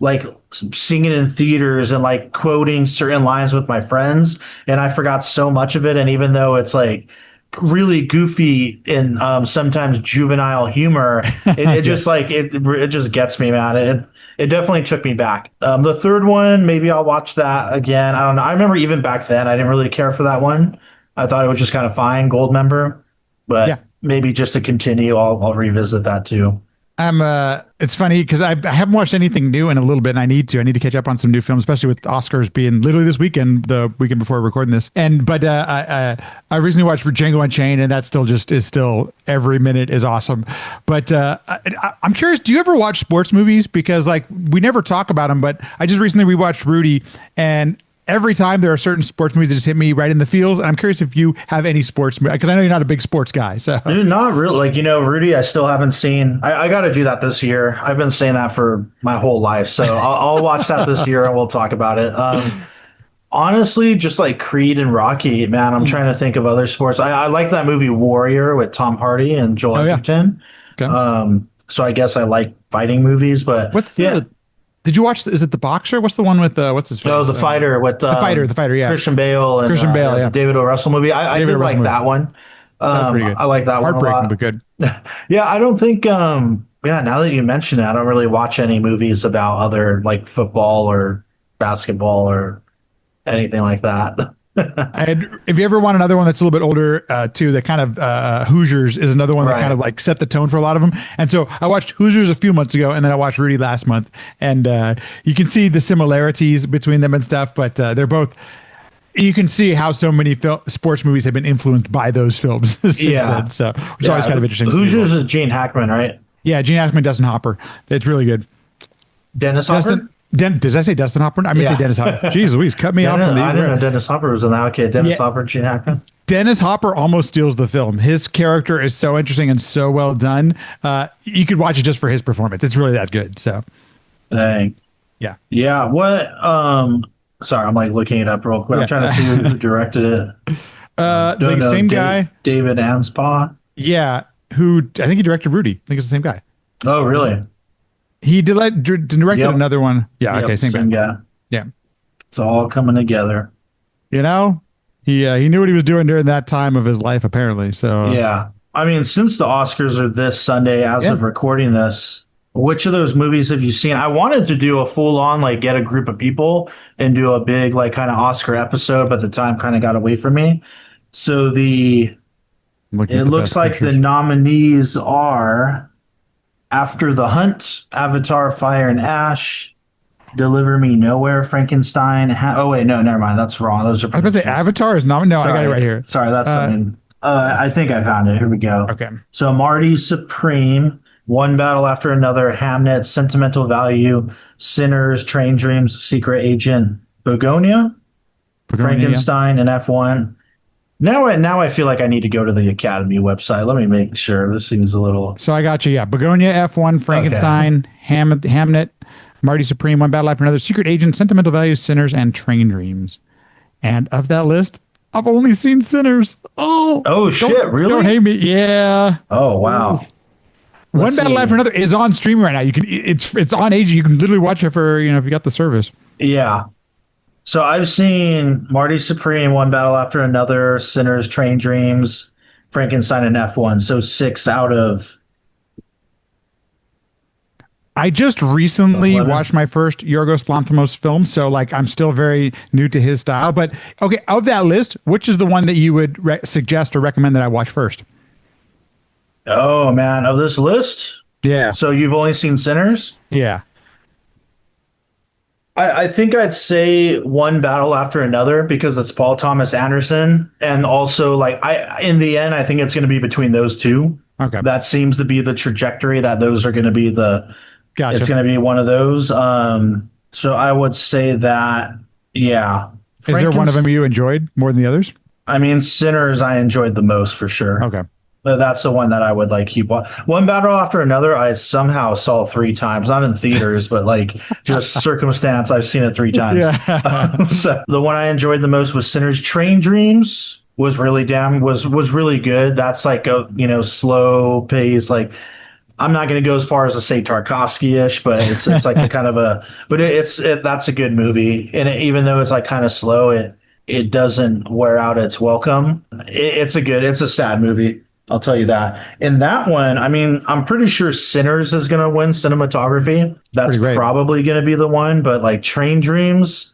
like seeing it in theaters and like quoting certain lines with my friends, and I forgot so much of it. And even though it's like really goofy and sometimes juvenile humor, it just like it just gets me, man. It definitely took me back. The third one, maybe I'll watch that again. I don't know. I remember even back then I didn't really care for that one. I thought it was just kind of fine, Goldmember, but maybe just to continue, I'll revisit that too. It's funny because I haven't watched anything new in a little bit, and I need to catch up on some new films, especially with Oscars being literally this weekend, the weekend before recording this. But I recently watched Django Unchained, and that is still every minute is awesome. But I'm curious, do you ever watch sports movies? Because like we never talk about them, but I just recently rewatched Rudy, and every time there are certain sports movies that just hit me right in the feels. And I'm curious if you have any sports, because I know you're not a big sports guy. So dude, not really. Like, Rudy, I still haven't seen. I got to do that this year. I've been saying that for my whole life. So I'll watch that this year and we'll talk about it. Honestly, just like Creed and Rocky, man, I'm trying to think of other sports. I like that movie Warrior with Tom Hardy and Joel Edgerton. Okay. So I guess I like fighting movies, but did you watch? Is it The Boxer? What's the one with what's his face? Oh, The Fighter with the fighter. Yeah, Christian Bale and David O. Russell movie. I did like that one. That was pretty good. I like that one a lot. Heartbreaking, but good. Yeah, I don't think. Now that you mention it, I don't really watch any movies about other like football or basketball or anything like that. If you ever want another one that's a little bit older too, that kind of Hoosiers is another one that kind of like set the tone for a lot of them. And so I watched Hoosiers a few months ago, and then I watched Rudy last month, and you can see the similarities between them and stuff, but they're both. You can see how so many sports movies have been influenced by those films. Then, so which is always kind of interesting. Hoosiers is Gene Hackman, right? Yeah, Gene Hackman, Dustin Hopper. It's really good. Dennis Hopper. Did I say Dustin Hopper? I mean, say Dennis Hopper. Jeez Louise, cut me off from the. I didn't know Dennis Hopper was in that. Okay, Dennis Hopper, Gene Hackman. Dennis Hopper almost steals the film. His character is so interesting and so well done. You could watch it just for his performance. It's really that good. So, dang. Yeah. Yeah. What? Sorry, I'm like looking it up real quick. I'm trying to see who directed it. The same guy, David Anspaugh. Yeah, who I think he directed Rudy. I think it's the same guy. Oh, really? He directed another one. Yeah. Okay. Same guy. Yeah. It's all coming together. He knew what he was doing during that time of his life, apparently. So yeah. I mean, since the Oscars are this Sunday, as of recording this, which of those movies have you seen? I wanted to do a full on, like get a group of people and do a big, like kind of Oscar episode, but the time kind of got away from me. So it looks like the nominees are After the Hunt, Avatar, Fire and Ash, Deliver Me Nowhere, Frankenstein. Oh wait, no, never mind. That's wrong. Those are. I was going to say Avatar is nominated. No, sorry, I got it right here. Sorry, that's something. I think I found it. Here we go. Okay. So Marty Supreme, One Battle After Another, Hamnet, Sentimental Value, Sinners, Train Dreams, Secret Agent, Begonia, Frankenstein, and F1. Now I feel like I need to go to the Academy website. Let me make sure. This seems a little... So I got you. Yeah. Begonia, F1, Frankenstein, Hamnet, Marty Supreme, One Battle After Another, Secret Agent, Sentimental Value, Sinners, and Train Dreams. And of that list, I've only seen Sinners. Oh shit! Really? Don't hate me. Yeah. Oh wow. One Battle After Another is on streaming right now. You can it's on AG. You can literally watch it for if you got the service. Yeah. So I've seen Marty Supreme, One Battle After Another, Sinners, Train Dreams, Frankenstein, and F1. So 6 out of... I just recently 11. watched my first Yorgos Lanthimos film, so like I'm still very new to his style. But okay, of that list, which is the one that you would suggest or recommend that I watch first? Oh man, of this list? Yeah. So you've only seen Sinners? Yeah. I think I'd say One Battle After Another because it's Paul Thomas Anderson, and also like in the end I think it's going to be between those two. Okay. That seems to be the trajectory that those are going to be the. Gotcha. It's going to be one of those. So I would say that yeah. Is there one of them you enjoyed more than the others? I mean, Sinners I enjoyed the most for sure. Okay. But that's the one that I would like keep watching. One Battle After Another, I somehow saw 3 times, not in theaters, but like just circumstance. I've seen it 3 times. Yeah. So the one I enjoyed the most was Sinners. Train Dreams was really was really good. That's like a slow pace. Like I'm not going to go as far as to say Tarkovsky-ish, but it's like a kind of a. But that's a good movie, and even though it's like kind of slow, it doesn't wear out its welcome. It's a sad movie. I'll tell you that. In that one, I mean, I'm pretty sure Sinners is going to win cinematography. That's probably going to be the one. But like Train Dreams,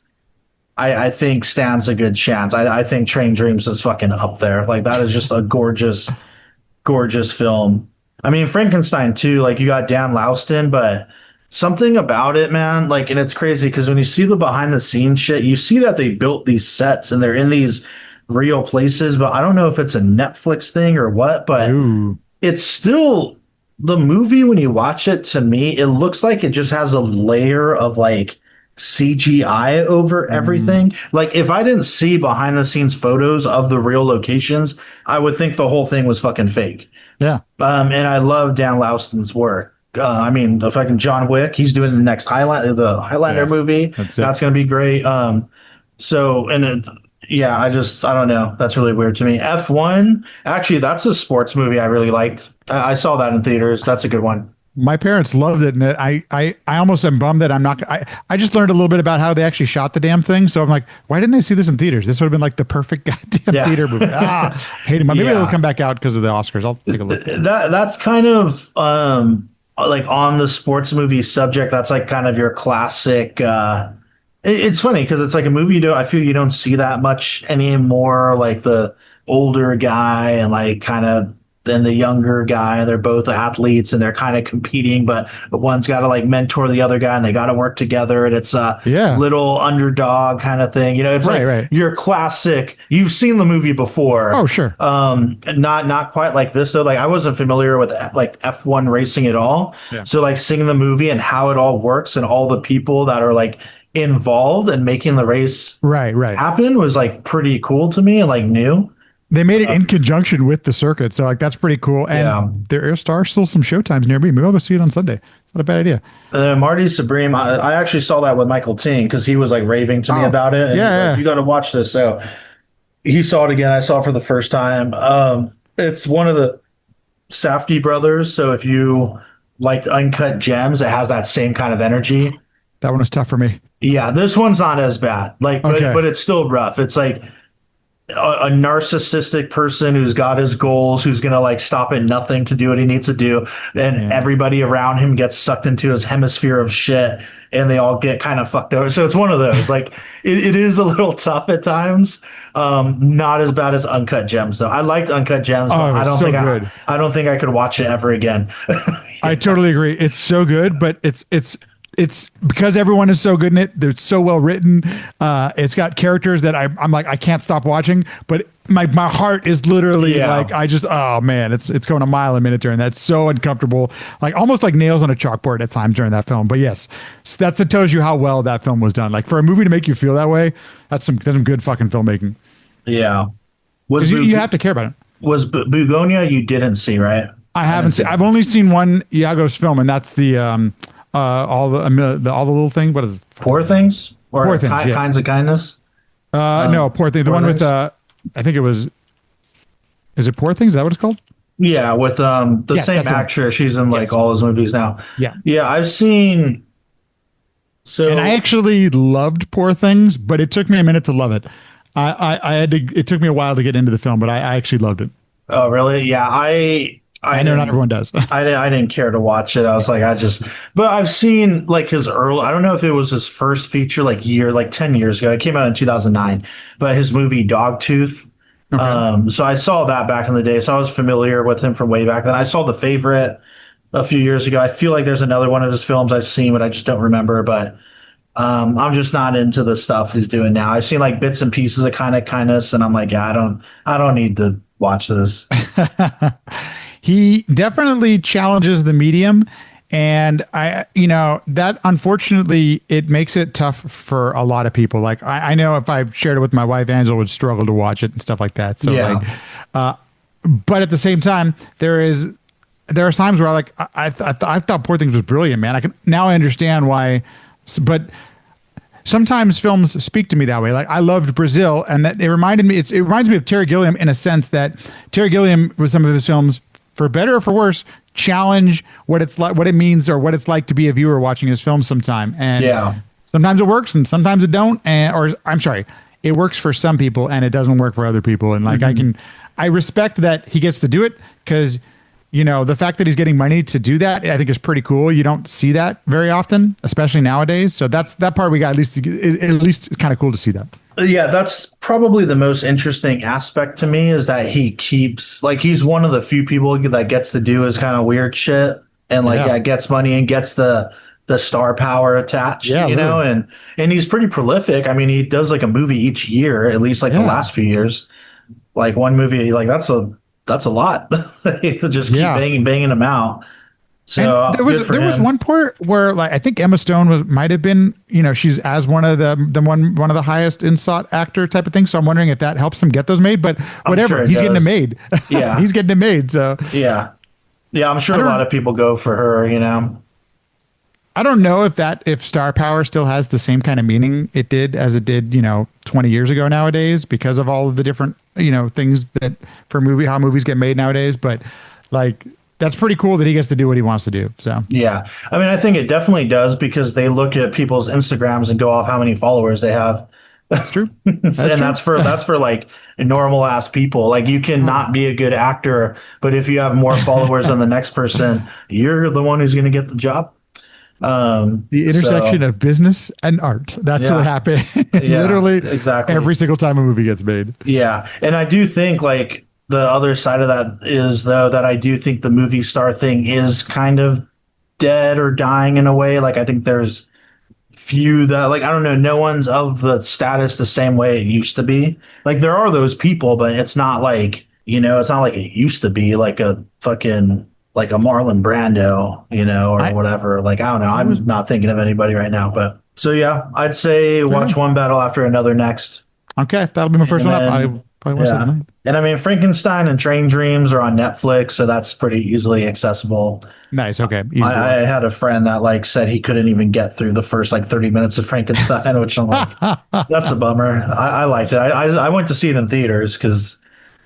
I think stands a good chance. I think Train Dreams is fucking up there. Like that is just a gorgeous, gorgeous film. I mean, Frankenstein too. Like you got Dan Laustin, but something about it, man. Like, and it's crazy because when you see the behind the scenes shit, you see that they built these sets and they're in these real places, but I don't know if it's a Netflix thing or what, but it's still the movie when you watch it. To me, it looks like it just has a layer of like CGI over everything. Like if I didn't see behind the scenes photos of the real locations, I would think the whole thing was fucking fake. Yeah. And I love Dan Laustin's work. I mean, the fucking John Wick, he's doing the next Highlander movie. That's going to be great. Yeah, I don't know. That's really weird to me. F1, actually, that's a sports movie I really liked. I saw that in theaters. That's a good one. My parents loved it, and I almost am bummed that I'm not. I just learned a little bit about how they actually shot the damn thing, so I'm like, why didn't I see this in theaters? This would have been like the perfect goddamn theater movie. Hating. Maybe it'll come back out because of the Oscars. I'll take a look. That's kind of like on the sports movie subject. That's like kind of your classic. It's funny because it's like a movie I feel you don't see that much anymore. Like the older guy and like kind of then the younger guy. They're both athletes and they're kind of competing, but one's got to like mentor the other guy and they got to work together. And it's a little underdog kind of thing. It's like your classic. You've seen the movie before. Oh, sure. Not quite like this though. Like I wasn't familiar with like F1 racing at all. Yeah. So like seeing the movie and how it all works and all the people that are like involved and making the race happen was like pretty cool to me and like new. They made it in conjunction with the circuit, so like that's pretty cool. And there are still some showtimes near me. Maybe I'll go see it on Sunday. It's not a bad idea. Marty Supreme, I actually saw that with Michael Ting because he was like raving to me about it. And like, you got to watch this. So he saw it again. I saw it for the first time. It's one of the Safdie brothers. So if you liked Uncut Gems, it has that same kind of energy. That one was tough for me. Yeah, this one's not as bad. Like, but it's still rough. It's like a narcissistic person who's got his goals, who's gonna like stop at nothing to do what he needs to do, and everybody around him gets sucked into his hemisphere of shit, and they all get kind of fucked over. So it's one of those. Like, it is a little tough at times. Not as bad as Uncut Gems though. I liked Uncut Gems, but I don't think I could watch it ever again. I totally agree. It's so good, but it's it's because everyone is so good in it. They're so well written. It's got characters that I'm like, I can't stop watching, but my heart is literally like, oh man, it's going a mile a minute during that. It's so uncomfortable, like almost like nails on a chalkboard at times during that film. But yes, that tells you how well that film was done. Like for a movie to make you feel that way, that's some good fucking filmmaking. Yeah. You have to care about it. Was Bugonia you didn't see, right? I haven't seen. I've only seen one Iago's film, and that's the all the little thing. What is it? Poor Things or Poor Things, Kinds of Kindness? No, Poor Things. The one with I think it was. Is it Poor Things? Is that what it's called? Yeah, with the same actress. She's in like all his movies now. Yeah. I've seen. So and I actually loved Poor Things, but it took me a minute to love it. I had to. It took me a while to get into the film, but I actually loved it. Oh, really? Yeah, I know not everyone does. I didn't care to watch it. I was like, but I've seen like his early, I don't know if it was his first feature, like 10 years ago. It came out in 2009, but his movie Dogtooth. Okay. So I saw that back in the day. So I was familiar with him from way back then. I saw The Favorite a few years ago. I feel like there's another one of his films I've seen, but I just don't remember. But I'm just not into the stuff he's doing now. I've seen like bits and pieces of Kindness, and I'm like, yeah, I don't need to watch this. He definitely challenges the medium, and that unfortunately it makes it tough for a lot of people. Like I know if I shared it with my wife, Angela would struggle to watch it and stuff like that. So but at the same time, there are times where I thought Poor Things was brilliant, man. I understand why, but sometimes films speak to me that way. Like I loved Brazil, and that it reminds me of Terry Gilliam in a sense that Terry Gilliam with some of his films, for better or for worse, challenge what it's like, what it means, or what it's like to be a viewer watching his films sometime. And sometimes it works and sometimes it don't. It works for some people and it doesn't work for other people. And like I respect that he gets to do it because the fact that he's getting money to do that, I think is pretty cool. You don't see that very often, especially nowadays. So that part we got, at least it's kind of cool to see that. Yeah, that's probably the most interesting aspect to me is that he keeps, like, he's one of the few people that gets to do his kind of weird shit and gets money and gets the star power attached, and he's pretty prolific. I mean, he does like a movie each year, at least the last few years, like one movie, like that's a lot to just keep banging them out. So there was one part where like I think Emma Stone might have been, she's as one of the highest in sought actor type of thing. So I'm wondering if that helps him get those made. But whatever, sure he's getting it made. Yeah, he's getting it made. So yeah. I'm sure a lot of people go for her. I don't know if star power still has the same kind of meaning it did 20 years ago nowadays because of all of the different things that how movies get made nowadays. But like. That's pretty cool that he gets to do what he wants to do. So yeah, I mean, I think it definitely does because they look at people's Instagrams and go off how many followers they have. That's true. That's for like normal ass people. Like you can not be a good actor, but if you have more followers than the next person, you're the one who's going to get the job. The intersection of business and art. That's what happened. Literally, exactly. Every single time a movie gets made. Yeah, and I do think like. The other side of that is, though, that I do think the movie star thing is kind of dead or dying in a way. Like, I think there's few that, like, I don't know, no one's of the status the same way it used to be. Like, there are those people, but it's not like, it's not like it used to be, like a fucking, like a Marlon Brando, or whatever. Like, I don't know. I'm not thinking of anybody right now. But so, yeah, I'd say watch one battle after another next. Okay. That'll be my first one up. I probably watch that tonight. And I mean, Frankenstein and Train Dreams are on Netflix, so that's pretty easily accessible. Nice. Okay. I had a friend that said he couldn't even get through the first 30 minutes of Frankenstein, which I'm like, that's a bummer. I liked it. I went to see it in theaters because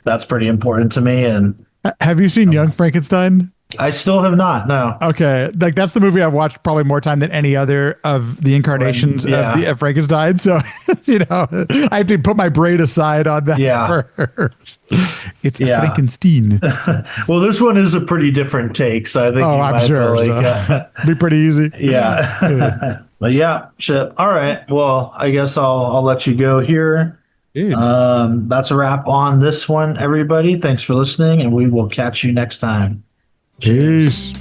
that's pretty important to me. And have you seen Young Frankenstein? I still have not. No. Okay, like that's the movie I've watched probably more time than any other of the incarnations of Frankenstein. So I have to put my brain aside on that first. It's Frankenstein. So. Well, this one is a pretty different take, so I think. Oh, I'm sure. Be pretty easy. Yeah. But yeah, shit. All right. Well, I guess I'll let you go here. That's a wrap on this one, everybody. Thanks for listening, and we will catch you next time. Peace.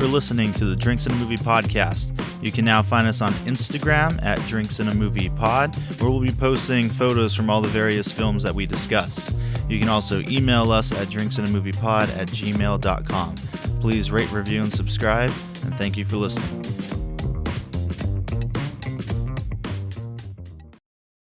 for listening to the Drinks in a Movie podcast. You can now find us on Instagram at Drinks in a Movie Pod, where we'll be posting photos from all the various films that we discuss. You can also email us at drinksinamoviepod@gmail.com. Please rate, review, and subscribe, and thank you for listening.